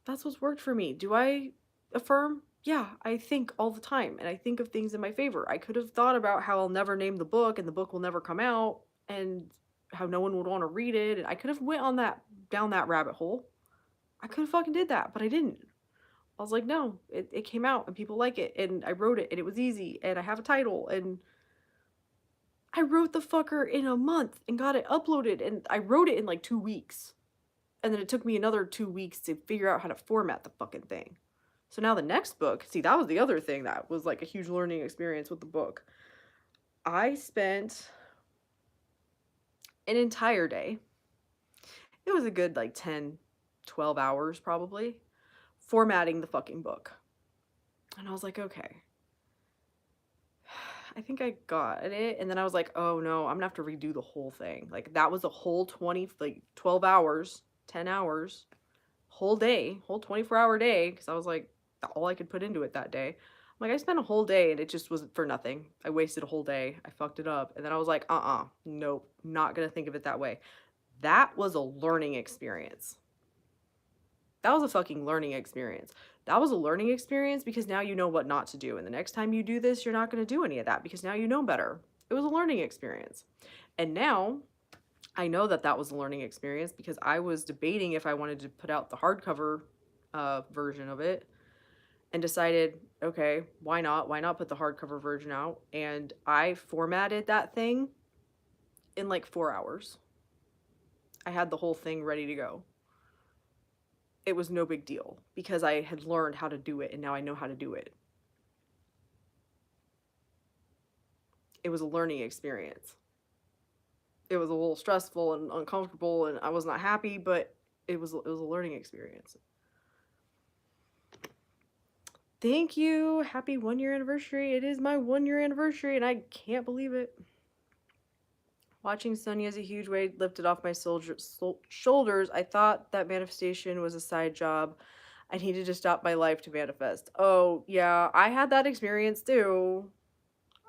That's what's worked for me. Do I affirm? Yeah, I think all the time, and I think of things in my favor. I could have thought about how I'll never name the book, and the book will never come out, and how no one would want to read it, and I could have went on down that rabbit hole. I could have fucking did that, but I didn't. I was like, no, it came out and people like it, and I wrote it and it was easy and I have a title, and I wrote the fucker in a month and got it uploaded, and I wrote it in like 2 weeks. And then it took me another 2 weeks to figure out how to format the fucking thing. So now the next book, see, that was the other thing that was like a huge learning experience with the book. I spent an entire day. It was a good like 10, 12 hours probably, formatting the fucking book. And I was like, okay, I think I got it. And then I was like, oh no, I'm gonna have to redo the whole thing. Like that was a whole 12 hours, 10 hours, whole day, whole 24-hour day. Cause I was like, all I could put into it that day. I'm like, I spent a whole day and it just was for nothing. I wasted a whole day. I fucked it up. And then I was like, nope, not gonna think of it that way. That was a learning experience. That was a fucking learning experience. That was a learning experience because now you know what not to do. And the next time you do this, you're not going to do any of that because now you know better. It was a learning experience. And now I know that that was a learning experience because I was debating if I wanted to put out the hardcover version of it, and decided, okay, why not? Why not put the hardcover version out? And I formatted that thing in like 4 hours. I had the whole thing ready to go. It was no big deal because I had learned how to do it and now I know how to do it. It was a learning experience. It was a little stressful and uncomfortable and I was not happy, but it was a learning experience. Thank you. Happy 1-year anniversary. It is my 1-year anniversary and I can't believe it. Watching Sonia as a huge weight lifted off my shoulders. I thought that manifestation was a side job I needed to stop my life to manifest. Oh, yeah, I had that experience too.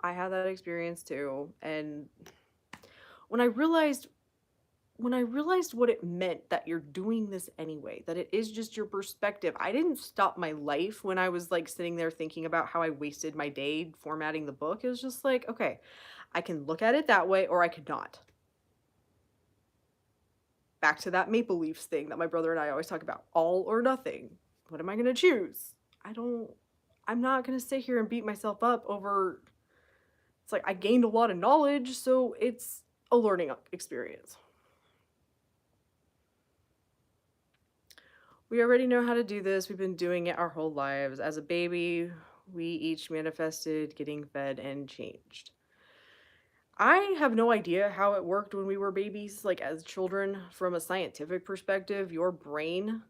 I had that experience too. And when I realized when I realized what it meant that you're doing this anyway, that it is just your perspective. I didn't stop my life when I was like sitting there thinking about how I wasted my day formatting the book. It was just like, okay, I can look at it that way or I could not. Back to that maple leafs thing that my brother and I always talk about. All or nothing. What am I going to choose? I'm not going to sit here and beat myself up over. It's like I gained a lot of knowledge, so it's a learning experience. We already know how to do this. We've been doing it our whole lives. As a baby, we each manifested getting fed and changed. I have no idea how it worked when we were babies. Like, as children, from a scientific perspective, your brain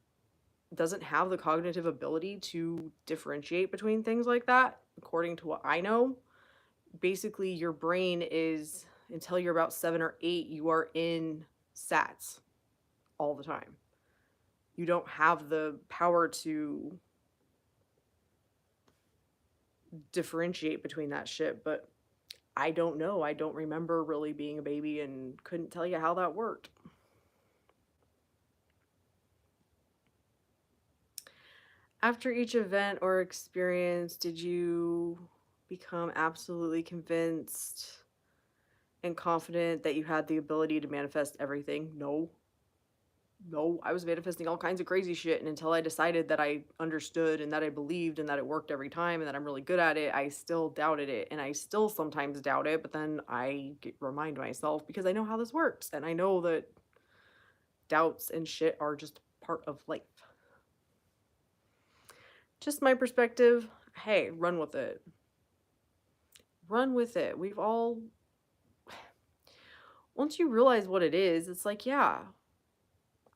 doesn't have the cognitive ability to differentiate between things like that, according to what I know. Basically, your brain is, until you're about 7 or 8, you are in SATs all the time. You don't have the power to differentiate between that shit, but I don't know. I don't remember really being a baby and couldn't tell you how that worked. After each event or experience, did you become absolutely convinced and confident that you had the ability to manifest everything? No. No, I was manifesting all kinds of crazy shit, and until I decided that I understood and that I believed and that it worked every time and that I'm really good at it, I still doubted it, and I still sometimes doubt it, but then remind myself because I know how this works, and I know that doubts and shit are just part of life. Just my perspective. Hey, run with it. Run with it. We've all, once you realize what it is, it's like, yeah,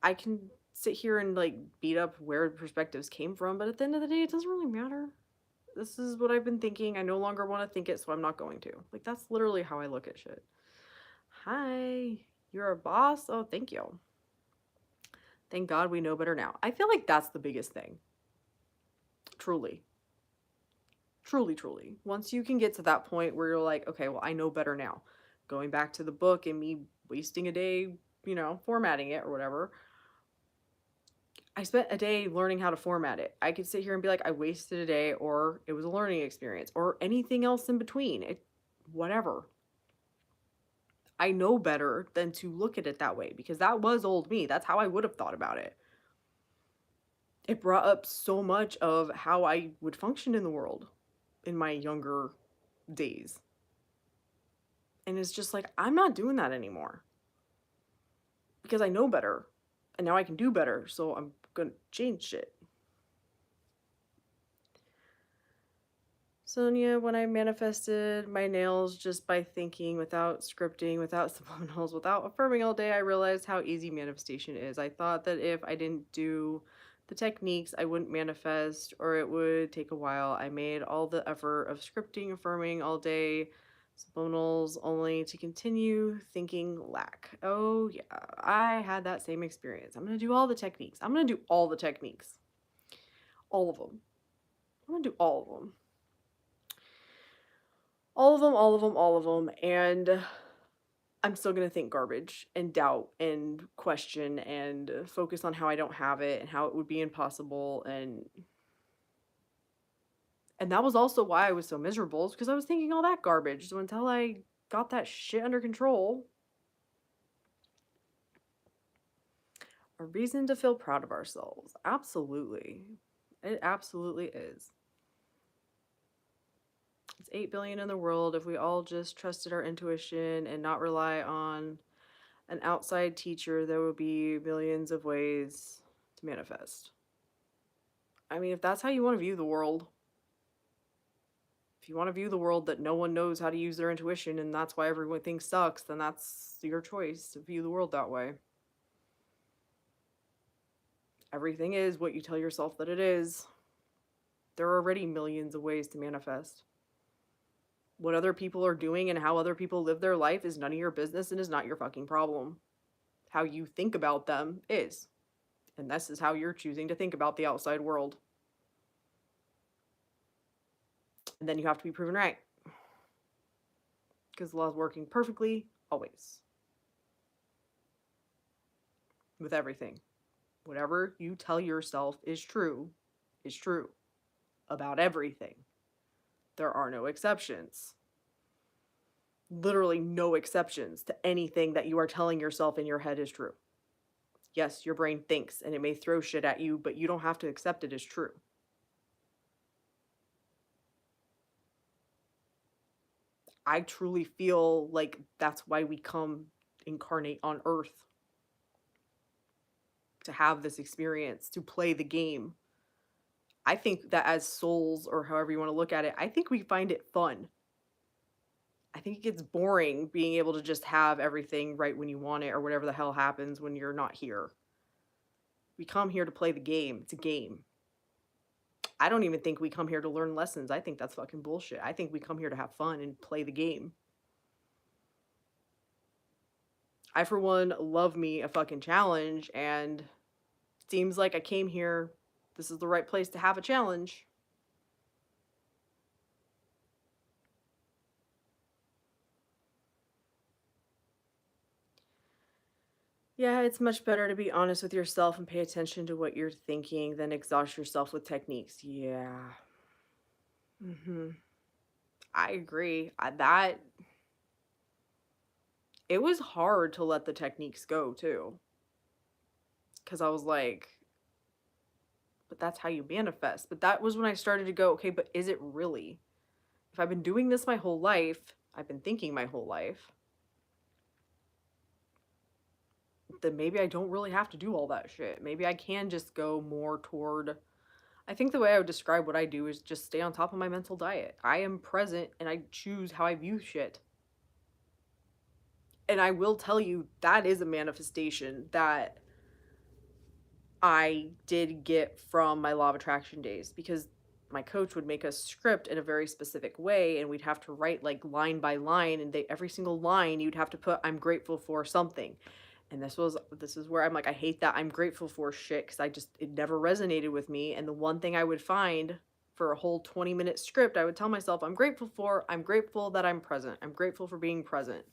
I can sit here and like beat up where perspectives came from, but at the end of the day, it doesn't really matter. This is what I've been thinking. I no longer want to think it, so I'm not going to. Like, that's literally how I look at shit. Hi, you're a boss? Oh, thank you. Thank God we know better now. I feel like that's the biggest thing. Truly. Truly, truly. Once you can get to that point where you're like, okay, well, I know better now. Going back to the book and me wasting a day, formatting it or whatever. I spent a day learning how to format it. I could sit here and be like, I wasted a day, or it was a learning experience, or anything else in between. Whatever. I know better than to look at it that way because that was old me. That's how I would have thought about it. It brought up so much of how I would function in the world in my younger days. And it's just like, I'm not doing that anymore because I know better and now I can do better. So I'm going to change shit. Sonia, when I manifested my nails just by thinking, without scripting, without subliminals, without affirming all day, I realized how easy manifestation is. I thought that if I didn't do the techniques, I wouldn't manifest or it would take a while. I made all the effort of scripting, affirming all day, subliminals, only to continue thinking lack. Oh, yeah, I had that same experience. I'm going to do all the techniques. I'm going to do all the techniques. All of them. I'm going to do all of them. All of them, all of them, all of them, and I'm still gonna think garbage and doubt and question and focus on how I don't have it and how it would be impossible, and that was also why I was so miserable, because I was thinking all that garbage. So until I got that shit under control, a reason to feel proud of ourselves. Absolutely. It absolutely is. It's 8 billion in the world. If we all just trusted our intuition and not rely on an outside teacher, there would be millions of ways to manifest. I mean, if that's how you want to view the world, if you want to view the world that no one knows how to use their intuition and that's why everything sucks, then that's your choice to view the world that way. Everything is what you tell yourself that it is. There are already millions of ways to manifest. What other people are doing and how other people live their life is none of your business and is not your fucking problem. How you think about them is. And this is how you're choosing to think about the outside world. And then you have to be proven right. Because the law is working perfectly, always. With everything. Whatever you tell yourself is true about everything. There are no exceptions. Literally no exceptions to anything that you are telling yourself in your head is true. Yes, your brain thinks and it may throw shit at you, but you don't have to accept it as true. I truly feel like that's why we come incarnate on Earth, to have this experience, to play the game. I think that as souls, or however you want to look at it, I think we find it fun. I think it gets boring being able to just have everything right when you want it, or whatever the hell happens when you're not here. We come here to play the game. It's a game. I don't even think we come here to learn lessons. I think that's fucking bullshit. I think we come here to have fun and play the game. I, for one, love me a fucking challenge, and it seems like I came here. This is the right place to have a challenge. Yeah, it's much better to be honest with yourself and pay attention to what you're thinking than exhaust yourself with techniques. Yeah. I agree. That it was hard to let the techniques go too. Cuz I was like, but that's how you manifest. But that was when I started to go, okay, but is it really? If I've been doing this my whole life, I've been thinking my whole life, then maybe I don't really have to do all that shit. Maybe I can just go more toward. I think the way I would describe what I do is just stay on top of my mental diet. I am present and I choose how I view shit. And I will tell you that is a manifestation that I did get from my law of attraction days, because my coach would make us script in a very specific way, and we'd have to write like line by line, and every single line you'd have to put I'm grateful for something. And this is where I'm like, I hate that I'm grateful for shit, because it never resonated with me. And the one thing I would find for a whole 20-minute script, I would tell myself I'm grateful that I'm present. I'm grateful for being present.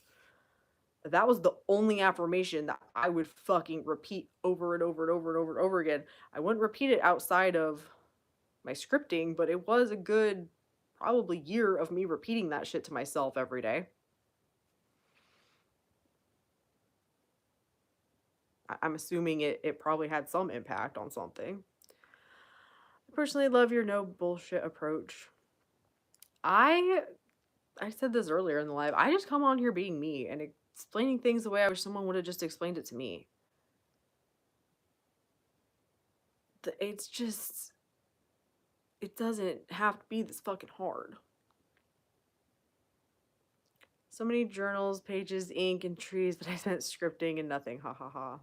That was the only affirmation that I would fucking repeat over and over and over and over and over again. I wouldn't repeat it outside of my scripting, but it was a good probably year of me repeating that shit to myself every day. I'm assuming it probably had some impact on something. I personally love your no bullshit approach. I I said this earlier in the live. I just come on here being me and explaining things the way I wish someone would have just explained it to me. It's just, it doesn't have to be this fucking hard. So many journals, pages, ink, and trees, but I spent scripting and nothing. Ha ha ha.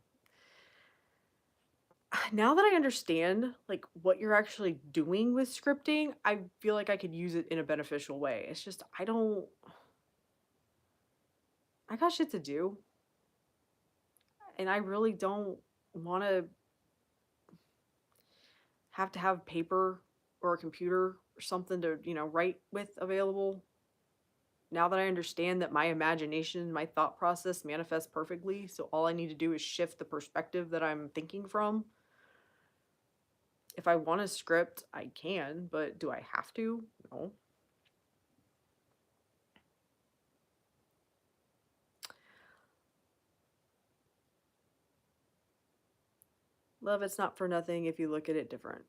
Now that I understand like what you're actually doing with scripting, I feel like I could use it in a beneficial way. It's just I got shit to do, and I really don't want to have paper or a computer or something to, write with available. Now that I understand that my imagination, my thought process manifests perfectly, so all I need to do is shift the perspective that I'm thinking from. If I want a script, I can, but do I have to? No. Love, it's not for nothing if you look at it different.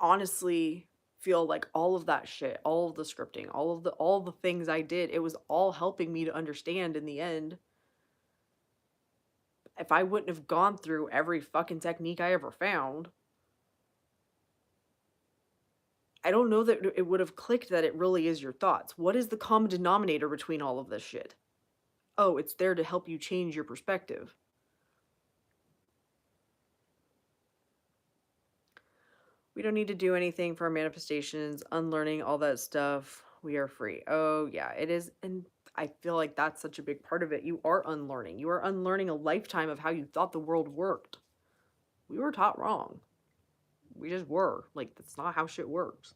Honestly feel like all of that shit, all of the scripting, all the things I did, it was all helping me to understand in the end. If I wouldn't have gone through every fucking technique I ever found, I don't know that it would have clicked that it really is your thoughts. What is the common denominator between all of this shit? Oh, it's there to help you change your perspective. We don't need to do anything for our manifestations, unlearning all that stuff. We are free. Oh, yeah, it is. And I feel like that's such a big part of it. You are unlearning. You are unlearning a lifetime of how you thought the world worked. We were taught wrong. We just were. Like, that's not how shit works.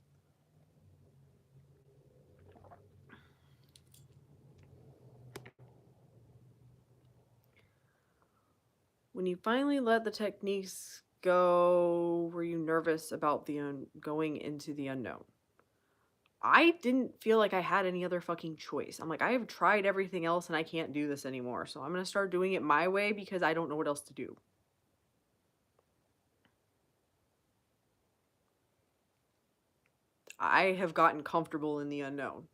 When you finally let the techniques go, were you nervous about going into the unknown? I didn't feel like I had any other fucking choice. I'm like, I have tried everything else and I can't do this anymore. So I'm going to start doing it my way because I don't know what else to do. I have gotten comfortable in the unknown.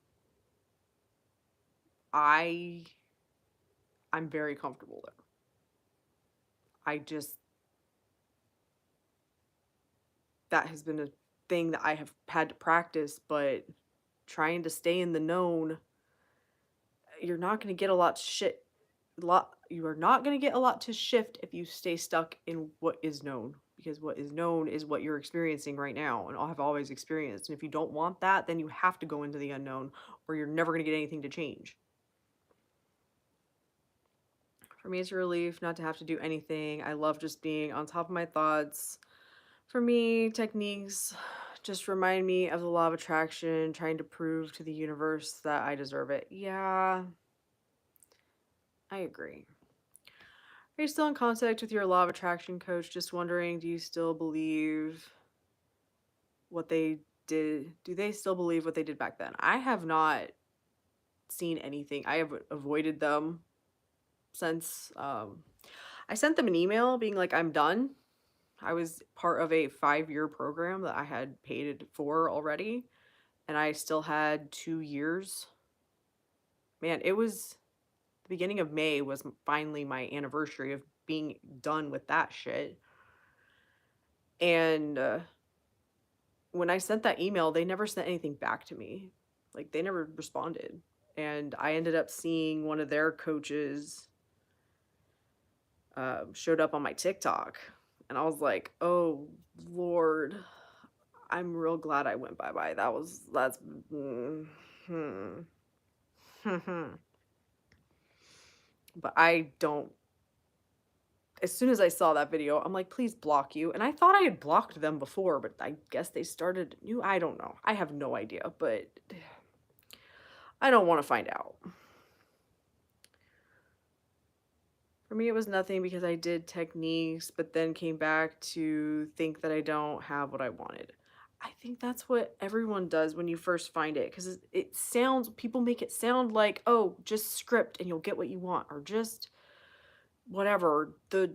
I I'm very comfortable there. I just that has been a thing that I have had to practice, but trying to stay in the known, you're not going to get a lot shit lot you are not going to get a lot to shift if you stay stuck in what is known, because what is known is what you're experiencing right now and have always experienced. And if you don't want that, then you have to go into the unknown, or you're never going to get anything to change. For me, it's a relief not to have to do anything. I love just being on top of my thoughts. For me, techniques just remind me of the law of attraction, trying to prove to the universe that I deserve it. Yeah, I agree. Are you still in contact with your law of attraction coach? Just wondering, do you still believe what they did? Do they still believe what they did back then? I have not seen anything. I have avoided them since I sent them an email being like, I'm done. I was part of a 5-year program that I had paid for already, and I still had 2 years. Man, it was the beginning of May was finally my anniversary of being done with that shit. And when I sent that email, they never sent anything back to me. Like, they never responded. And I ended up seeing one of their coaches showed up on my TikTok. And I was like, oh, Lord, I'm real glad I went bye-bye. That's, hmm. But I don't, as soon as I saw that video, I'm like, please block you. And I thought I had blocked them before, but I guess they started new. I don't know. I have no idea, but I don't want to find out. For me, it was nothing because I did techniques, but then came back to think that I don't have what I wanted. I think that's what everyone does when you first find it, because it sounds, people make it sound like, oh, just script and you'll get what you want, or just whatever, the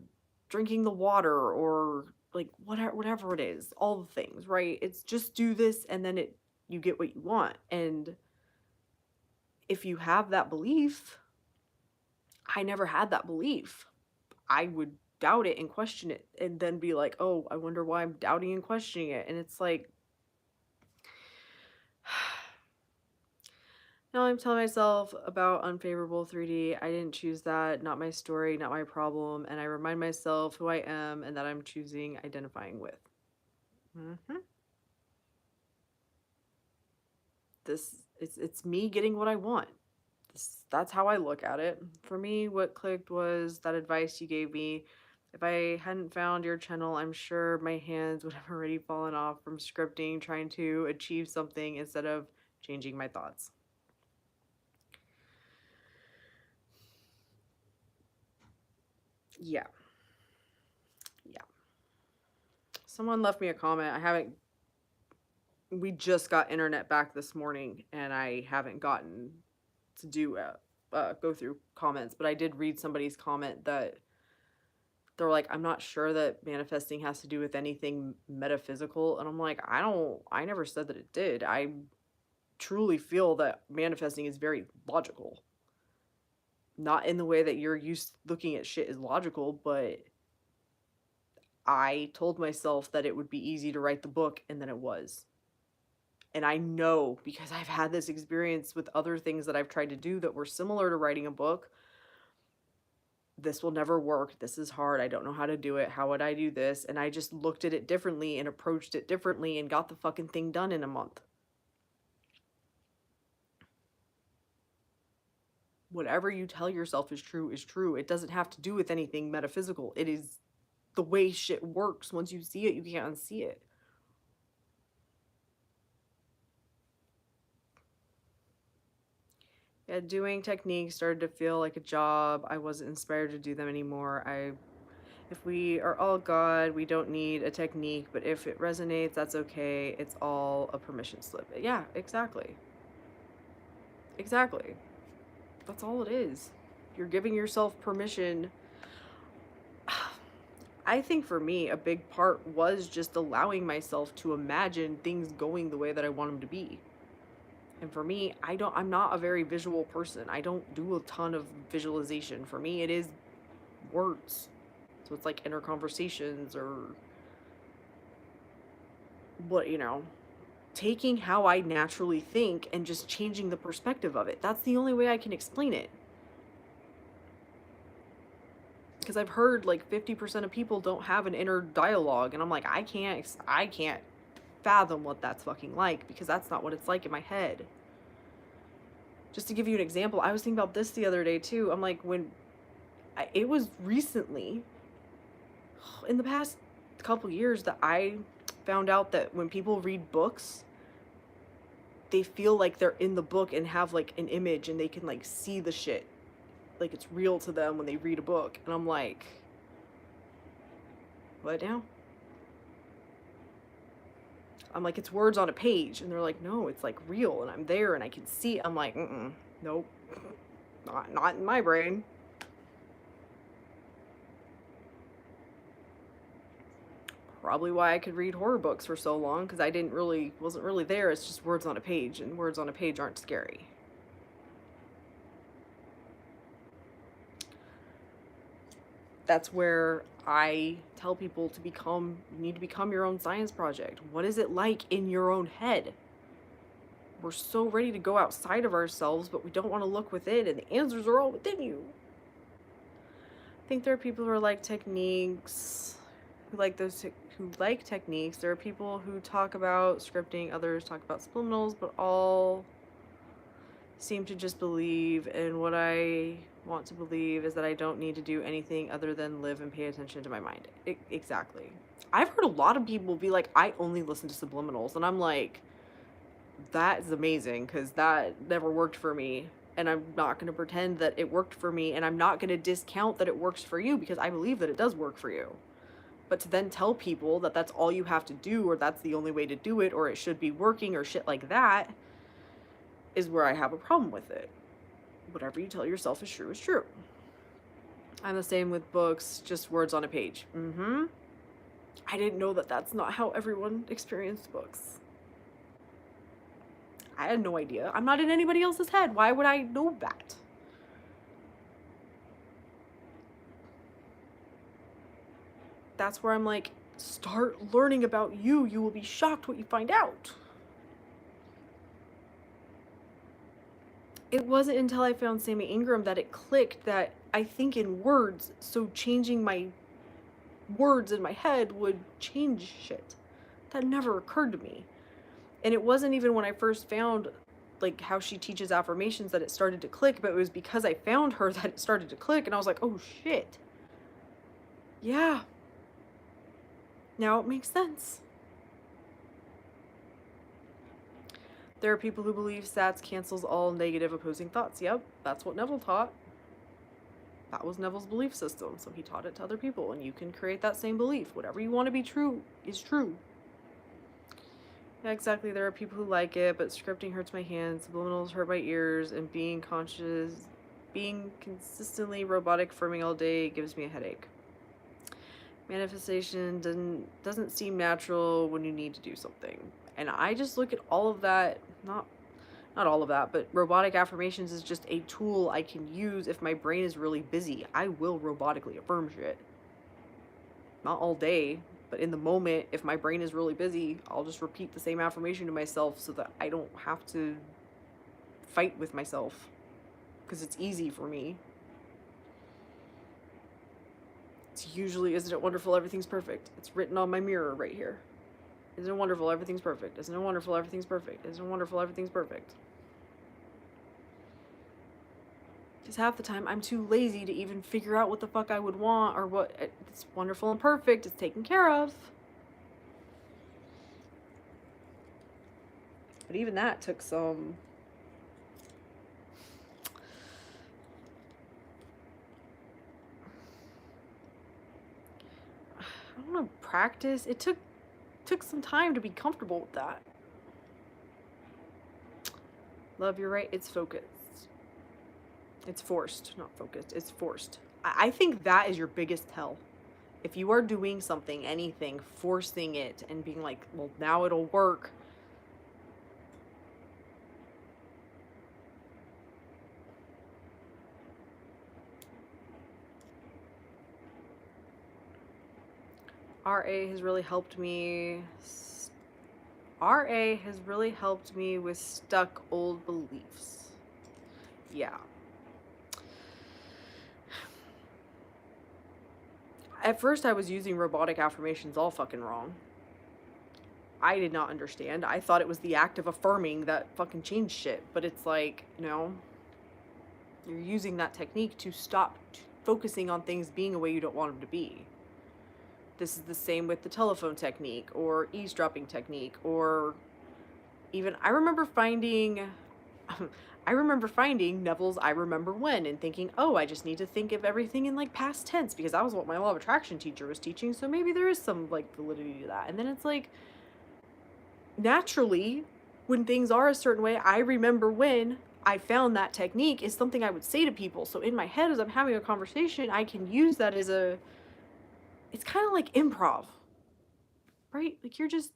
drinking the water, or like whatever it is, all the things, right? It's just do this and then you get what you want. And if you have that belief, I never had that belief. I would doubt it and question it and then be like, oh, I wonder why I'm doubting and questioning it. And it's like, now I'm telling myself about unfavorable 3D. I didn't choose that, not my story, not my problem. And I remind myself who I am and that I'm choosing identifying with. Mm-hmm. It's me getting what I want. That's how I look at it. For me, what clicked was that advice you gave me. If I hadn't found your channel, I'm sure my hands would have already fallen off from scripting, trying to achieve something instead of changing my thoughts. Yeah. Yeah. Someone left me a comment. We just got internet back this morning and I haven't gotten to go through comments, but I did read somebody's comment that they're like, I'm not sure that manifesting has to do with anything metaphysical. And I'm like, I never said that it did. I truly feel that manifesting is very logical. Not in the way that you're used to looking at shit as logical, but I told myself that it would be easy to write the book, and then it was. And I know, because I've had this experience with other things that I've tried to do that were similar to writing a book, this will never work. This is hard. I don't know how to do it. How would I do this? And I just looked at it differently and approached it differently and got the fucking thing done in a month. Whatever you tell yourself is true is true. It doesn't have to do with anything metaphysical. It is the way shit works. Once you see it, you can't unsee it. Yeah, doing techniques started to feel like a job. I wasn't inspired to do them anymore. If we are all God, we don't need a technique, but if it resonates, that's okay. It's all a permission slip. Yeah, exactly. Exactly. That's all it is. You're giving yourself permission. I think for me, a big part was just allowing myself to imagine things going the way that I want them to be. And for me, I'm not a very visual person. I don't do a ton of visualization. For me, it is words. So it's like inner conversations or what, taking how I naturally think and just changing the perspective of it. That's the only way I can explain it. Because I've heard like 50% of people don't have an inner dialogue, and I'm like, I can't fathom what that's fucking like, because that's not what it's like in my head. Just to give you an example, I was thinking about this the other day too. I'm like, it was recently in the past couple years that I found out that when people read books, they feel like they're in the book and have like an image and they can like see the shit. Like it's real to them when they read a book. And I'm like, what now? I'm like, it's words on a page. And they're like, no, it's like real and I'm there and I can see it. I'm like, nope, not in my brain. Probably why I could read horror books for so long, because I wasn't really there. It's just words on a page, and words on a page aren't scary. That's where I tell people you need to become your own science project. What is it like in your own head? We're so ready to go outside of ourselves, but we don't want to look within, and the answers are all within you. I think there are people who are like techniques, who like techniques. There are people who talk about scripting, others talk about subliminals, but all seem to just believe, and what I want to believe is that I don't need to do anything other than live and pay attention to my mind. Exactly. I've heard a lot of people be like, I only listen to subliminals, and I'm like, that is amazing, because that never worked for me, and I'm not going to pretend that it worked for me, and I'm not going to discount that it works for you, because I believe that it does work for you. But to then tell people that that's all you have to do, or that's the only way to do it, or it should be working, or shit like that, is where I have a problem with it. Whatever you tell yourself is true is true. I'm the same with books, just words on a page. I didn't know that that's not how everyone experienced books. I had no idea. I'm not in anybody else's head. Why would I know that? That's where I'm like, start learning about you. You will be shocked what you find out. It wasn't until I found Sammy Ingram that it clicked that I think in words, so changing my words in my head would change shit. That never occurred to me. And it wasn't even when I first found like how she teaches affirmations that it started to click, but it was because I found her that it started to click, and I was like, oh shit. Yeah. Now it makes sense. There are people who believe SATS cancels all negative opposing thoughts. Yep, that's what Neville taught. That was Neville's belief system, so he taught it to other people, and you can create that same belief. Whatever you want to be true is true. Yeah, exactly. There are people who like it, but scripting hurts my hands, subliminals hurt my ears, and being consistently robotic firming all day gives me a headache. Manifestation doesn't seem natural when you need to do something. And I just look at all of that, not all of that, but robotic affirmations is just a tool I can use if my brain is really busy. I will robotically affirm shit. Not all day, but in the moment, if my brain is really busy, I'll just repeat the same affirmation to myself so that I don't have to fight with myself, because it's easy for me. It's usually, isn't it wonderful, everything's perfect. It's written on my mirror right here. Isn't it wonderful, everything's perfect. Isn't it wonderful, everything's perfect. Isn't it wonderful, everything's perfect. Because half the time I'm too lazy to even figure out what the fuck I would want or what it's wonderful and perfect, it's taken care of. But even that took some I don't know, practice. It took some time to be comfortable with that. Love, you're right. It's focused. It's forced, not focused. It's forced. I think that is your biggest tell. If you are doing something, anything, forcing it and being like, well, now it'll work. RA has really helped me. RA has really helped me with stuck old beliefs. Yeah. At first, I was using robotic affirmations all fucking wrong. I did not understand. I thought it was the act of affirming that fucking changed shit. But it's like, no, you're using that technique to stop focusing on things being a way you don't want them to be. This is the same with the telephone technique or eavesdropping technique or even I remember finding Neville's I remember when and thinking, "Oh, I just need to think of everything in like past tense because that was what my law of attraction teacher was teaching, so maybe there is some like validity to that." And then it's like naturally when things are a certain way, I remember when I found that technique is something I would say to people. So in my head as I'm having a conversation, I can use that as a it's kind of like improv, right? Like you're just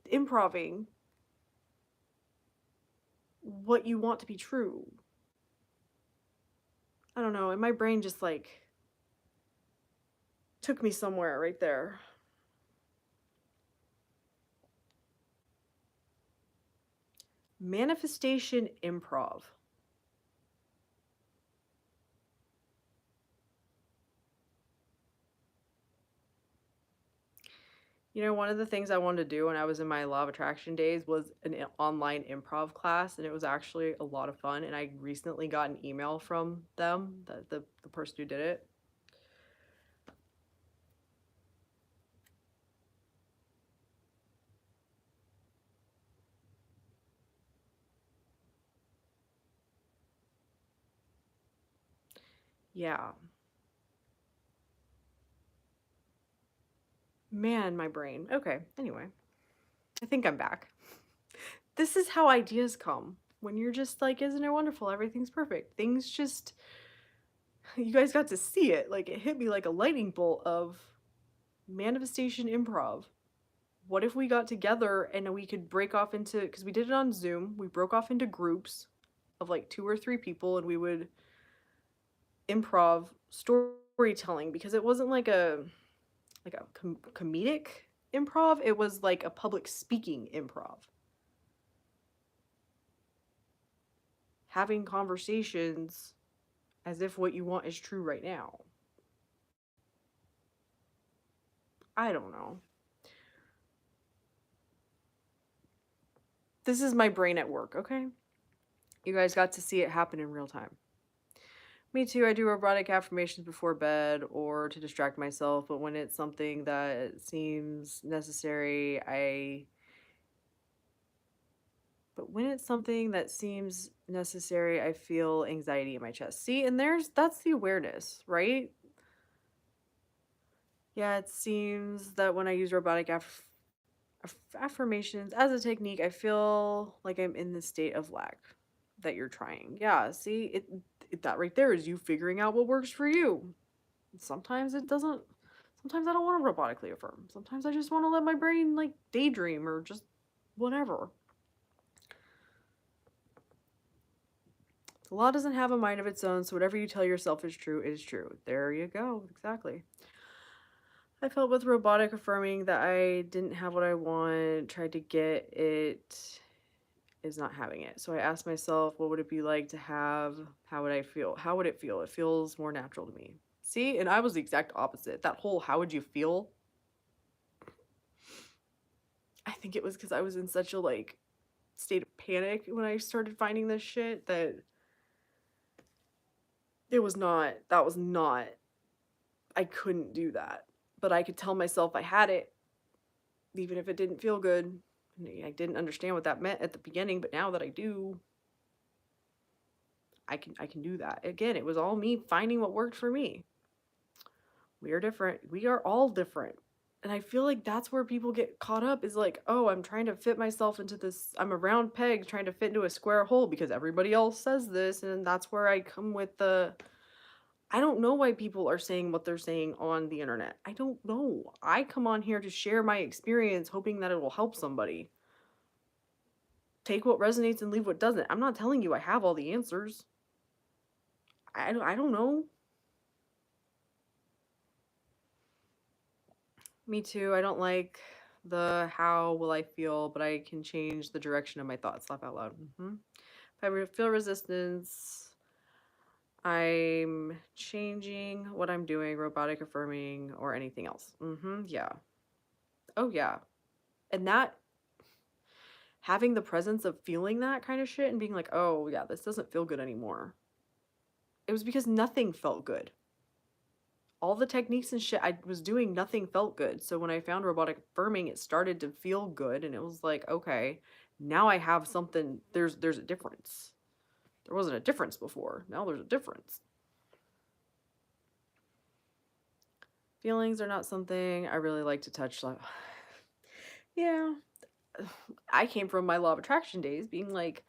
improving what you want to be true. I don't know, and my brain just like took me somewhere right there. Manifestation improv. You know, one of the things I wanted to do when I was in my law of attraction days was an online improv class, and it was actually a lot of fun. And I recently got an email from them, the person who did it. Yeah. Man, my brain. Okay, anyway, I think I'm back. This is how ideas come when you're just like, isn't it wonderful? Everything's perfect. Things just, you guys got to see it. Like, it hit me like a lightning bolt of manifestation improv. What if we got together and we could break off into, because we did it on Zoom, we broke off into groups of like 2 or 3 people and we would improv storytelling because it wasn't like a comedic improv, it was like a public speaking improv. Having conversations as if what you want is true right now. I don't know. This is my brain at work, okay? You guys got to see it happen in real time. Me too, I do robotic affirmations before bed or to distract myself, but when it's something that seems necessary, I feel anxiety in my chest. See, and that's the awareness, right? Yeah, it seems that when I use robotic affirmations as a technique, I feel like I'm in the state of lack that you're trying. Yeah, see, that right there is you figuring out what works for you. Sometimes it doesn't. Sometimes I don't want to robotically affirm. Sometimes I just want to let my brain like daydream or just whatever. The law doesn't have a mind of its own, so whatever you tell yourself is true is true. There you go. Exactly. I felt with robotic affirming that I didn't have what I want, tried to get it, is not having it. So I asked myself, what would it be like to have? How would I feel? How would it feel? It feels more natural to me. See, and I was the exact opposite. That whole how would you feel? I think it was because I was in such a like state of panic when I started finding this shit that It was not, that was not, I couldn't do that. But I could tell myself I had it, even if it didn't feel good. I didn't understand what that meant at the beginning, but now that I do, I can do that. Again, it was all me finding what worked for me. We are different. We are all different. And I feel like that's where people get caught up is like, oh, I'm trying to fit myself into this. I'm a round peg trying to fit into a square hole because everybody else says this. And that's where I come with the, I don't know why people are saying what they're saying on the internet. I don't know. I come on here to share my experience, hoping that it will help somebody. Take what resonates and leave what doesn't. I'm not telling you I have all the answers. I don't know. Me too. I don't like the how will I feel, but I can change the direction of my thoughts. Laugh out loud. If I feel resistance, I'm changing what I'm doing, robotic affirming, or anything else. Yeah. Oh, yeah. And that, having the presence of feeling that kind of shit and being like, oh, yeah, this doesn't feel good anymore. It was because nothing felt good. All the techniques and shit I was doing, nothing felt good. So when I found robotic affirming, it started to feel good, and it was like, okay, now I have something. There's a difference. There wasn't a difference before. Now there's a difference. Feelings are not something I really like to touch. Like, yeah, I came from my law of attraction days being like,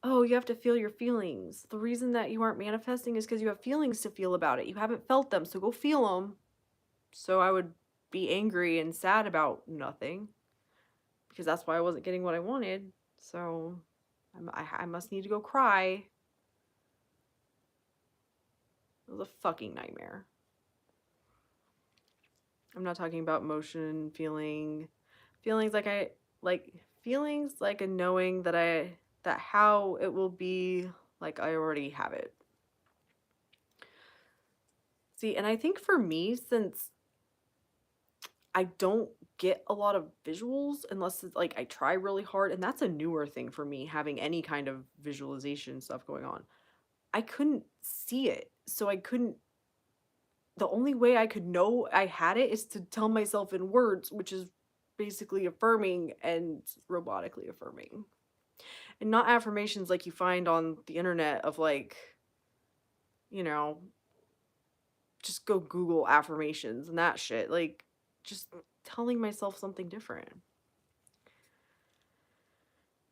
oh, you have to feel your feelings. The reason that you aren't manifesting is because you have feelings to feel about it. You haven't felt them, so go feel them. So I would be angry and sad about nothing because that's why I wasn't getting what I wanted. So I must need to go cry. It was a fucking nightmare. I'm not talking about emotion, feelings feelings like a knowing that how it will be like I already have it. See, and I think for me, since I don't get a lot of visuals unless it's like I try really hard, and that's a newer thing for me, having any kind of visualization stuff going on. I couldn't see it. So I couldn't, the only way I could know I had it is to tell myself in words, which is basically affirming and robotically affirming. And not affirmations like you find on the internet of like, you know, just go Google affirmations and that shit. Like, just telling myself something different.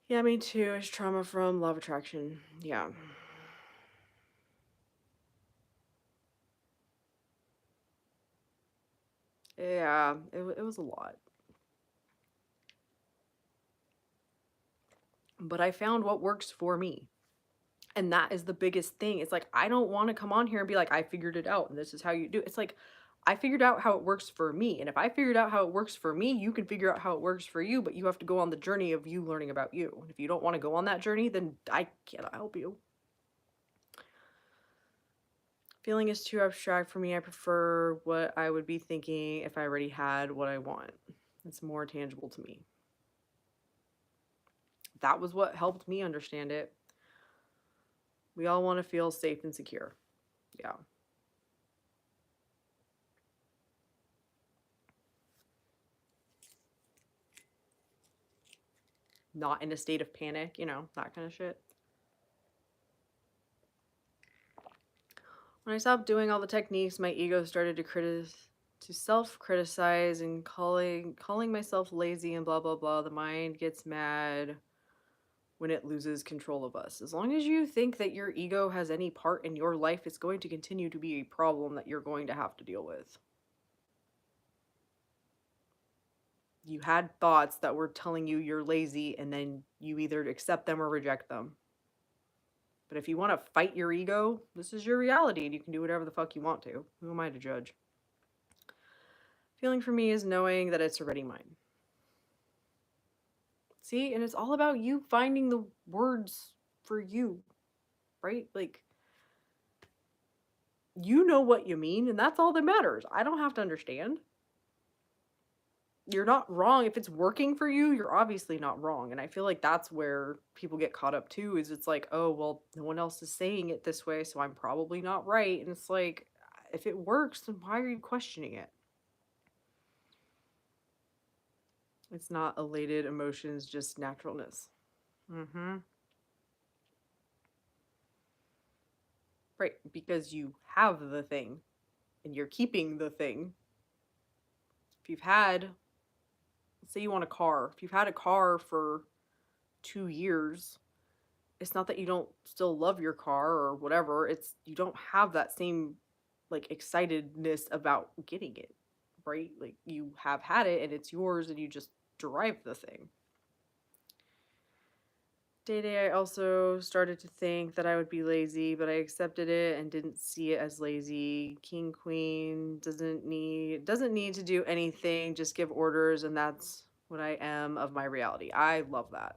Yeah, me too. It's trauma from love attraction. Yeah. Yeah, it was a lot. But I found what works for me. And that is the biggest thing. It's like, I don't want to come on here and be like, I figured it out and this is how you do it. It's like, I figured out how it works for me. And if I figured out how it works for me, you can figure out how it works for you, but you have to go on the journey of you learning about you. And if you don't want to go on that journey, then I cannot help you. Feeling is too abstract for me. I prefer what I would be thinking if I already had what I want. It's more tangible to me. That was what helped me understand it. We all want to feel safe and secure. Yeah. Not in a state of panic, that kind of shit. When I stopped doing all the techniques, my ego started to self-criticize and calling myself lazy and blah blah blah. The mind gets mad when it loses control of us. As long as you think that your ego has any part in your life, it's going to continue to be a problem that you're going to have to deal with. You had thoughts that were telling you you're lazy, and then you either accept them or reject them. But if you want to fight your ego, this is your reality and you can do whatever the fuck you want to. Who am I to judge? Feeling for me is knowing that it's already mine. See, and it's all about you finding the words for you, right? Like, you know what you mean, and that's all that matters. I don't have to understand. you're not wrong. If it's working for you, you're obviously not wrong. And I feel like that's where people get caught up too, is it's like, oh, well, no one else is saying it this way, so I'm probably not right. And it's like, if it works, then why are you questioning it? It's not elated emotions, just naturalness. Mm-hmm. Right. Because you have the thing and you're keeping the thing. If you've had, let's say you want a car, if you've had a car for 2 years, it's not that you don't still love your car or whatever. It's you don't have that same like excitedness about getting it, right? Like you have had it and it's yours and you just derive the thing. Day day, I also started to think that I would be lazy, but I accepted it and didn't see it as lazy. King queen doesn't need to do anything, just give orders, and that's what I am of my reality. I love that.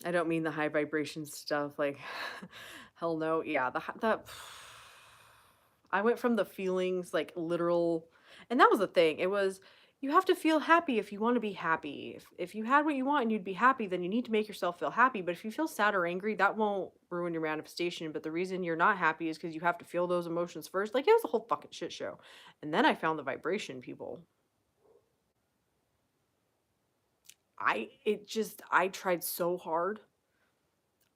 I don't mean the high vibration stuff, like hell no. Yeah, that I went from the feelings like literal, and that was the thing. It was you have to feel happy if you want to be happy. If you had what you want and you'd be happy, then you need to make yourself feel happy. But if you feel sad or angry, that won't ruin your manifestation. But the reason you're not happy is because you have to feel those emotions first. Like it was a whole fucking shit show. And then I found the vibration, people. I tried so hard.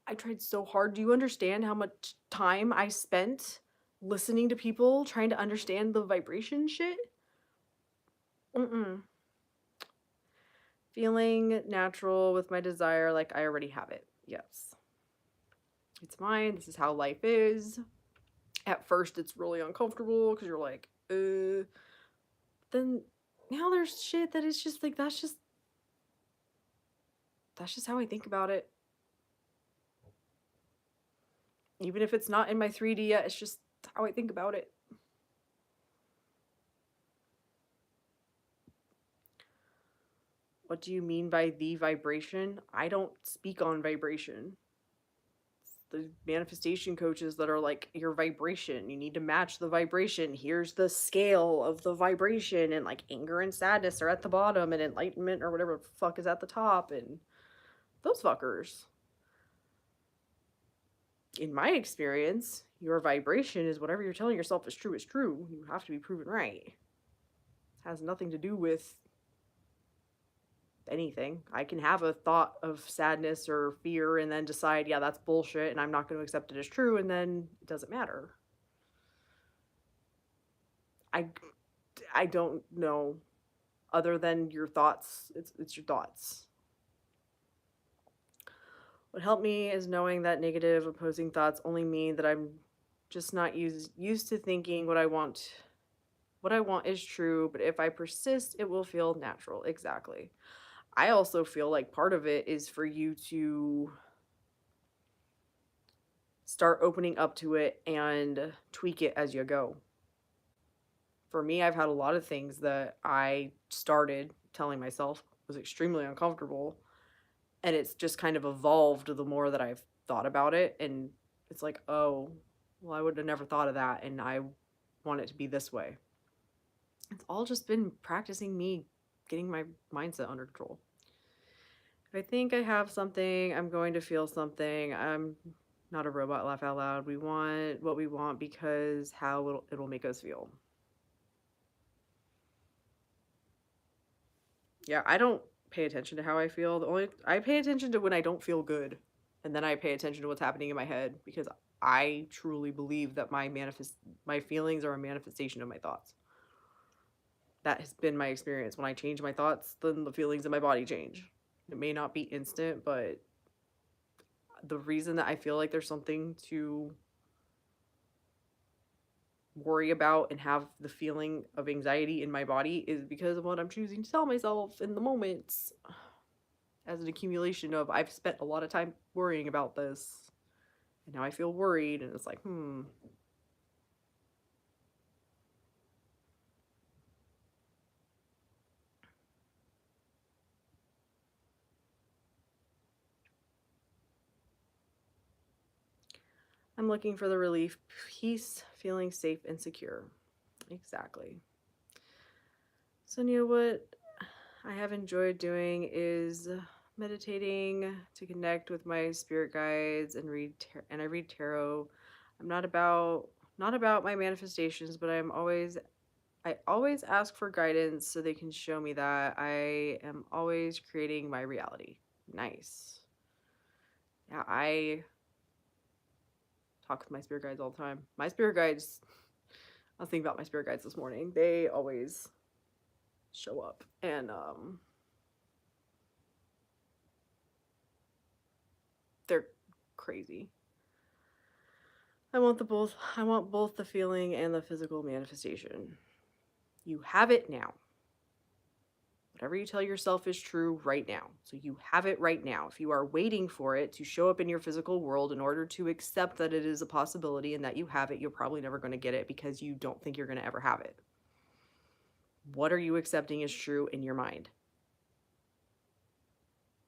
I tried so hard. Do you understand how much time I spent listening to people trying to understand the vibration shit? Mm-mm. Feeling natural with my desire like I already have it. Yes. It's mine. This is how life is. At first, it's really uncomfortable because you're like, then now there's shit that is just like, that's just how I think about it. Even if it's not in my 3D yet, it's just how I think about it. What do you mean by the vibration? I don't speak on vibration. The manifestation coaches that are like your vibration, you need to match the vibration, here's the scale of the vibration, and like anger and sadness are at the bottom and enlightenment or whatever the fuck is at the top, and those fuckers. In my experience, your vibration is whatever you're telling yourself is true. You have to be proven right. It has nothing to do with anything. I can have a thought of sadness or fear and then decide, yeah, that's bullshit and I'm not going to accept it as true, and then it doesn't matter. I I don't know, other than your thoughts. It's your thoughts. What helped me is knowing that negative opposing thoughts only mean that I'm just not used to thinking what I want. What I want is true, but if I persist, it will feel natural. Exactly. I also feel like part of it is for you to start opening up to it and tweak it as you go. For me, I've had a lot of things that I started telling myself was extremely uncomfortable, and it's just kind of evolved the more that I've thought about it, and it's like, oh, well, I would have never thought of that, and I want it to be this way. It's all just been practicing me getting my mindset under control. If I think I have something, I'm going to feel something. I'm not a robot, laugh out loud. We want what we want because how it'll make us feel. Yeah, I don't pay attention to how I feel. The only I pay attention to when I don't feel good, and then I pay attention to what's happening in my head because I truly believe that my feelings are a manifestation of my thoughts. That has been my experience. When I change my thoughts, then the feelings in my body change. It may not be instant, but the reason that I feel like there's something to worry about and have the feeling of anxiety in my body is because of what I'm choosing to tell myself in the moments, as an accumulation of I've spent a lot of time worrying about this and now I feel worried, and it's like, I'm looking for the relief, peace, feeling safe and secure. Exactly. So, you know what I have enjoyed doing is meditating to connect with my spirit guides and I read tarot. I'm not about my manifestations, but I always ask for guidance so they can show me that I am always creating my reality. Nice. Yeah, I talk with my spirit guides all the time. My spirit guides, I was thinking about my spirit guides this morning. They always show up and they're crazy. I want both the feeling and the physical manifestation. You have it now. Whatever you tell yourself is true right now. So you have it right now. If you are waiting for it to show up in your physical world in order to accept that it is a possibility and that you have it, you're probably never going to get it because you don't think you're going to ever have it. What are you accepting as true in your mind?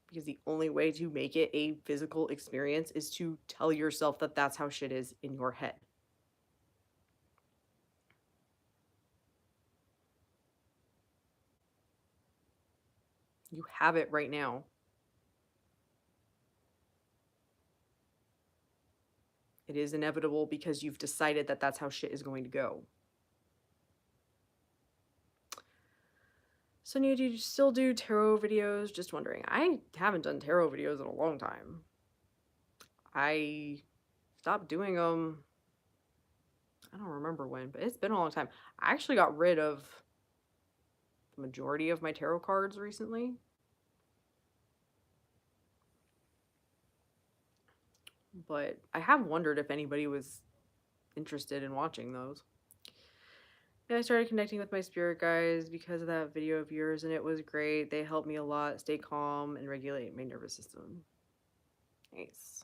Because the only way to make it a physical experience is to tell yourself that that's how shit is in your head. You have it right now. It is inevitable because you've decided that that's how shit is going to go. So, do you still do tarot videos? Just wondering. I haven't done tarot videos in a long time. I stopped doing them. I don't remember when, but it's been a long time. I actually got rid of the majority of my tarot cards recently. But I have wondered if anybody was interested in watching those. Yeah, I started connecting with my spirit guides because of that video of yours, and it was great. They helped me a lot stay calm and regulate my nervous system. Nice.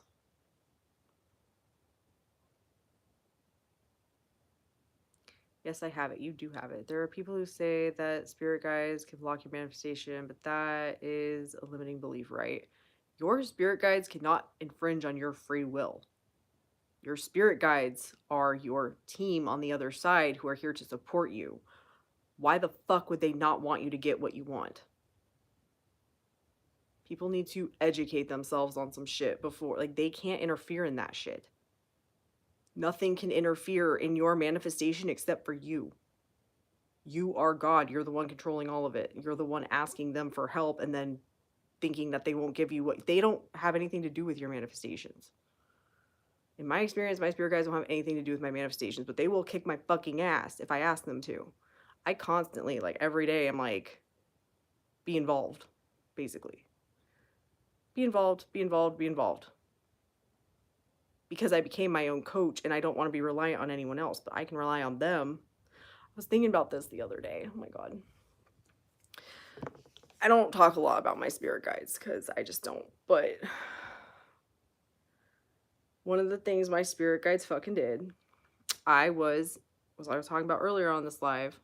Yes, I have it. You do have it. There are people who say that spirit guides can block your manifestation, but that is a limiting belief, right? Your spirit guides cannot infringe on your free will. Your spirit guides are your team on the other side who are here to support you. Why the fuck would they not want you to get what you want? People need to educate themselves on some shit before, like, they can't interfere in that shit. Nothing can interfere in your manifestation except for you. You are God. You're the one controlling all of it. You're the one asking them for help and then thinking that they won't give you what they don't have anything to do with your manifestations. In my experience, my spirit guides don't have anything to do with my manifestations, but they will kick my fucking ass if I ask them to. I constantly, like every day, I'm like, be involved, basically. Be involved, be involved, be involved. Because I became my own coach and I don't want to be reliant on anyone else, but I can rely on them. I was thinking about this the other day. Oh my God. I don't talk a lot about my spirit guides because I just don't. But one of the things my spirit guides fucking did, I was talking about earlier on this live.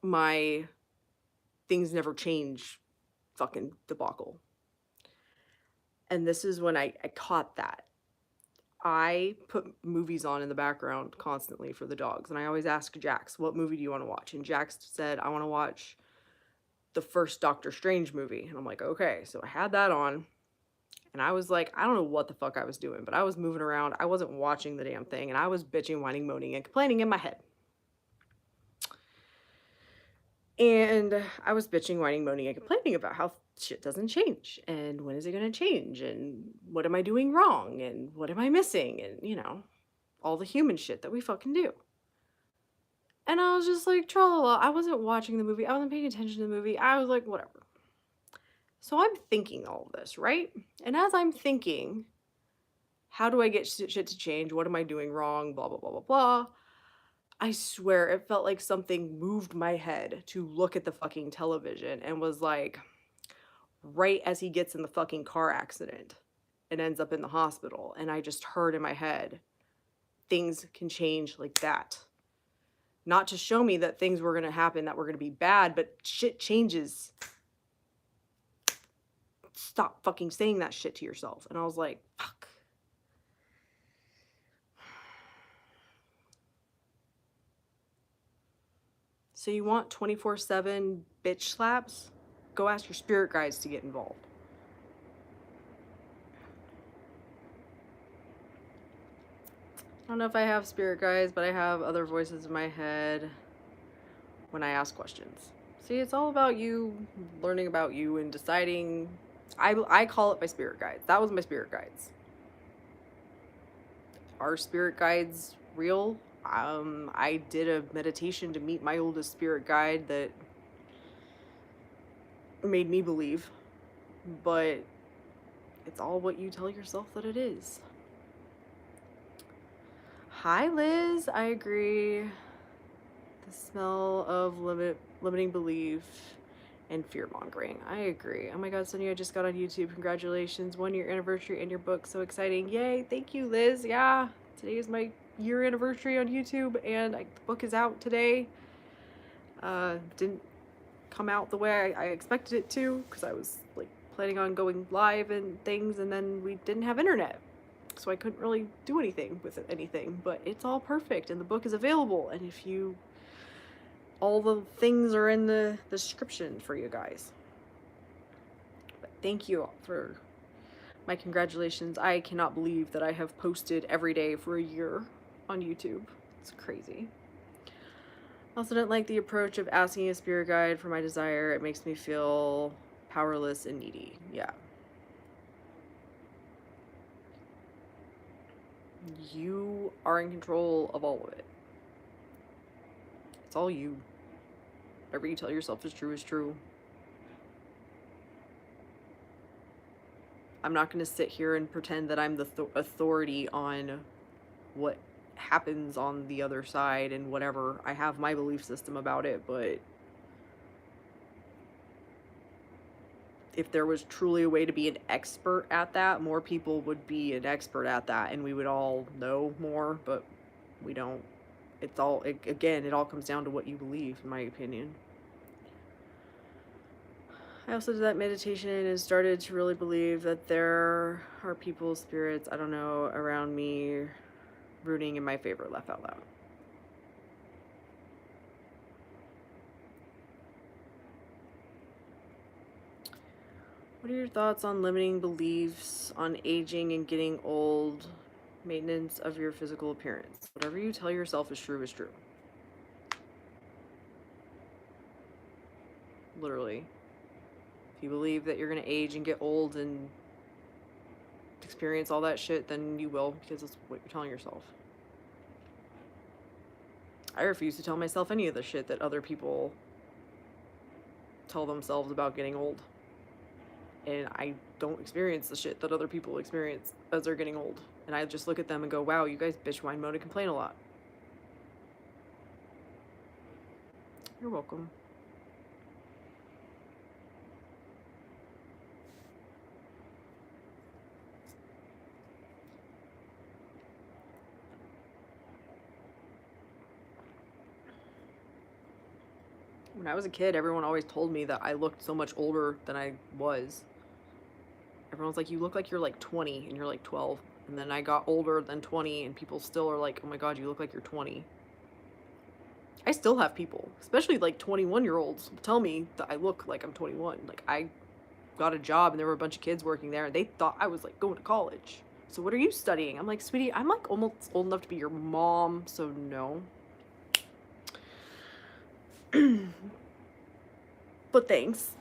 My things never change fucking debacle. And this is when I caught that. I put movies on in the background constantly for the dogs. And I always ask Jax, what movie do you want to watch? And Jax said, I want to watch the first Doctor Strange movie. And I'm like, okay. So I had that on. And I was like, I don't know what the fuck I was doing, but I was moving around. I wasn't watching the damn thing. And I was bitching, whining, moaning, and complaining in my head. And I was bitching, whining, moaning, and complaining about how shit doesn't change. And when is it going to change? And what am I doing wrong? And what am I missing? And, all the human shit that we fucking do. And I was just like, tra-la-la. I wasn't watching the movie. I wasn't paying attention to the movie. I was like, whatever. So I'm thinking all of this, right? And as I'm thinking, how do I get shit to change? What am I doing wrong? Blah, blah, blah, blah, blah. I swear it felt like something moved my head to look at the fucking television and was like, right as he gets in the fucking car accident and ends up in the hospital. And I just heard in my head, things can change like that. Not to show me that things were going to happen that were going to be bad, but shit changes. Stop fucking saying that shit to yourself. And I was like, fuck. So you want 24/7 bitch slaps? Go ask your spirit guides to get involved. I don't know if I have spirit guides, but I have other voices in my head when I ask questions. See, it's all about you learning about you and deciding. I call it my spirit guides. That was my spirit guides. Are spirit guides real? I did a meditation to meet my oldest spirit guide that made me believe, but it's all what you tell yourself that it is. Hi, Liz. I agree. The smell of limiting belief and fear mongering. I agree. Oh my God, Sonia, I just got on YouTube. Congratulations. 1 year anniversary and your book. So exciting. Yay. Thank you, Liz. Yeah. Today is my year anniversary on YouTube and the book is out today. Didn't come out the way I expected it to because I was like planning on going live and things, and then we didn't have internet. So I couldn't really do anything with anything, but it's all perfect and the book is available. And if you, all the things are in the description for you guys. But thank you for my congratulations. I cannot believe that I have posted every day for a year on YouTube. It's crazy. I also didn't like the approach of asking a spirit guide for my desire. It makes me feel powerless and needy. Yeah. You are in control of all of it. It's all you. Whatever you tell yourself is true is true. I'm not going to sit here and pretend that I'm the authority on what happens on the other side and whatever. I have my belief system about it, but if there was truly a way to be an expert at that, more people would be an expert at that and we would all know more, but we don't. It's all, again, it all comes down to what you believe, in my opinion. I also did that meditation and started to really believe that there are people, spirits, I don't know, around me rooting in my favor. Laugh out loud. What are your thoughts on limiting beliefs on aging and getting old, maintenance of your physical appearance? Whatever you tell yourself is true is true. Literally. If you believe that you're going to age and get old and experience all that shit, then you will, because it's what you're telling yourself. I refuse to tell myself any of the shit that other people tell themselves about getting old. And I don't experience the shit that other people experience as they're getting old. And I just look at them and go, wow, you guys bitch, whine, moan, and complain a lot. You're welcome. When I was a kid, everyone always told me that I looked so much older than I was. Everyone's like, you look like you're like 20 and you're like 12. And then I got older than 20 and people still are like, oh my God, you look like you're 20. I still have people, especially like 21-year-olds, tell me that I look like I'm 21. Like, I got a job and there were a bunch of kids working there and they thought I was like going to college. So what are you studying? I'm like, sweetie, I'm like almost old enough to be your mom, so no. But thanks.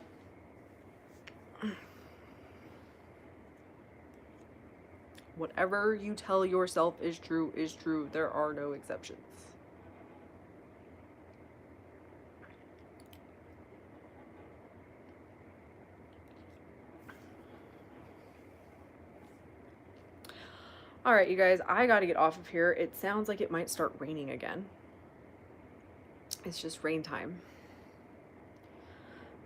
Whatever you tell yourself is true is true. There are no exceptions. All right, you guys, I got to get off of here. It sounds like it might start raining again. It's just rain time.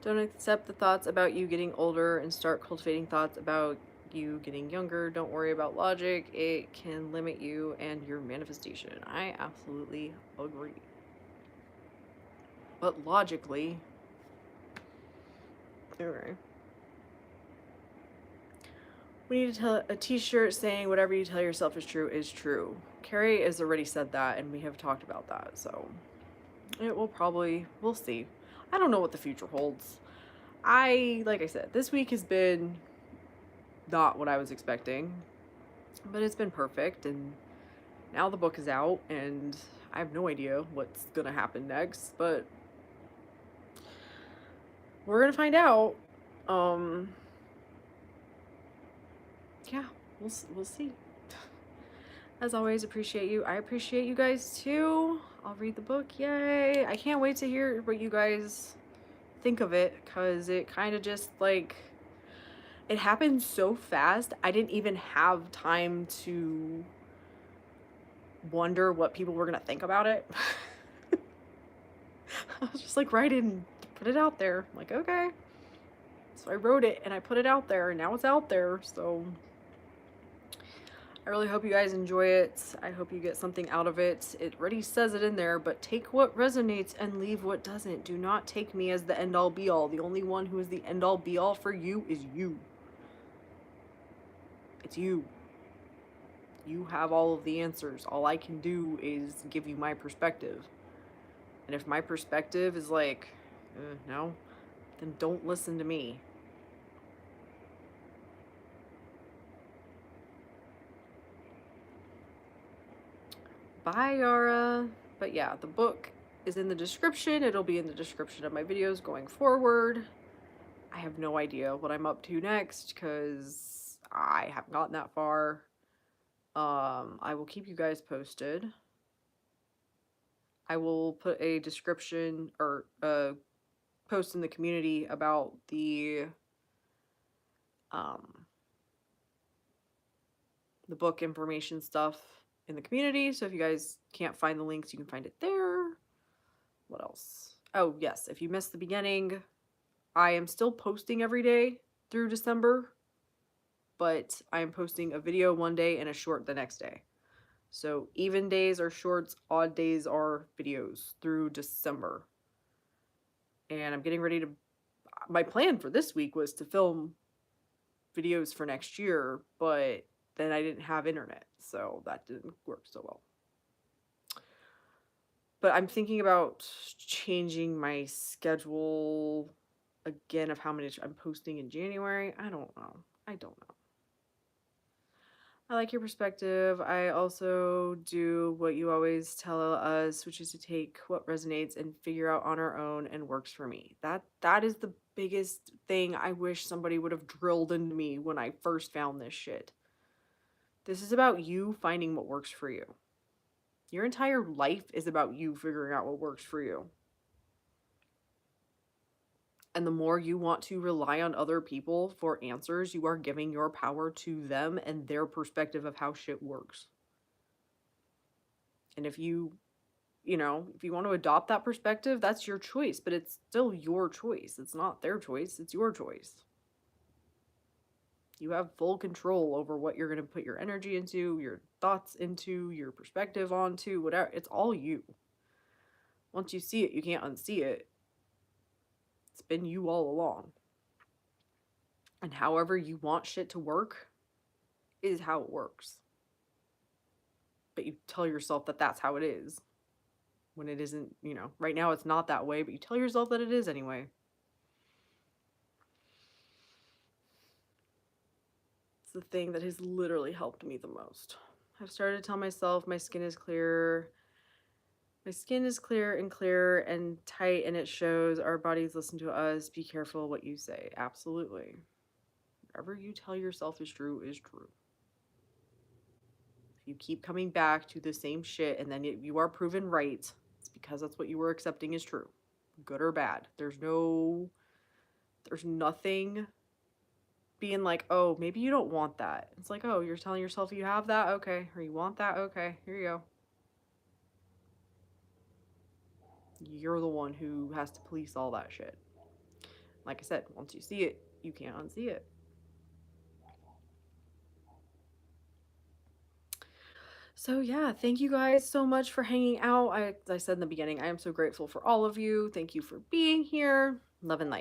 Don't accept the thoughts about you getting older and start cultivating thoughts about you getting younger. Don't worry about logic. It can limit you and your manifestation. I absolutely agree. But logically, okay. We need to tell a t-shirt saying whatever you tell yourself is true is true. Carrie has already said that and we have talked about that, so It will probably, we'll see. I don't know what the future holds. Like I said, this week has been not what I was expecting, but it's been perfect. And now the book is out, and I have no idea what's gonna happen next, but we're gonna find out. Um, yeah, we'll see. As always, appreciate you. I appreciate you guys too. I'll read the book. Yay! I can't wait to hear what you guys think of it, because it kind of just like it happened so fast. I didn't even have time to wonder what people were gonna think about it. I was just like, write it and put it out there. I'm like, okay. So I wrote it and I put it out there, and now it's out there. So I really hope you guys enjoy it. I hope you get something out of it. It already says it in there, but take what resonates and leave what doesn't. Do not take me as the end all be all. The only one who is the end all be all for you is you. It's you. You have all of the answers. All I can do is give you my perspective. And if my perspective is like, no, then don't listen to me. Bye, Yara. But yeah, the book is in the description. It'll be in the description of my videos going forward. I have no idea what I'm up to next because I haven't gotten that far. I will keep you guys posted. I will put a description or a post in the community about um the book information stuff in the community. So if you guys can't find the links, you can find it there. What else? Oh, yes, if you missed the beginning, I am still posting every day through December, but I am posting a video one day and a short the next day. So even days are shorts, odd days are videos through December. And I'm getting ready to, my plan for this week was to film videos for next year, but then I didn't have internet, so that didn't work so well. But I'm thinking about changing my schedule again of how many I'm posting in January. I don't know. I like your perspective. I also do what you always tell us, which is to take what resonates and figure out on our own and works for me. That is the biggest thing I wish somebody would have drilled into me when I first found this shit. This is about you finding what works for you. Your entire life is about you figuring out what works for you. And the more you want to rely on other people for answers, you are giving your power to them and their perspective of how shit works. And if you want to adopt that perspective, that's your choice, but it's still your choice. It's not their choice, it's your choice. You have full control over what you're going to put your energy into, your thoughts into, your perspective onto, whatever. It's all you. Once you see it, you can't unsee it. It's been you all along. And however you want shit to work is how it works. But you tell yourself that that's how it is. When it isn't, right now it's not that way, but you tell yourself that it is anyway. It's the thing that has literally helped me the most. I've started to tell myself my skin is clear. My skin is clear and clear and tight, and it shows. Our bodies listen to us. Be careful what you say. Absolutely. Whatever you tell yourself is true is true. If you keep coming back to the same shit and then you are proven right, it's because that's what you were accepting is true. Good or bad. There's nothing being like, oh, maybe you don't want that. It's like, oh, you're telling yourself you have that? Okay. Or you want that? Okay. Here you go. You're the one who has to police all that shit. Like I said, once you see it, you can't unsee it. So yeah, thank you guys so much for hanging out. As I said in the beginning, I am so grateful for all of you. Thank you for being here. Love and light.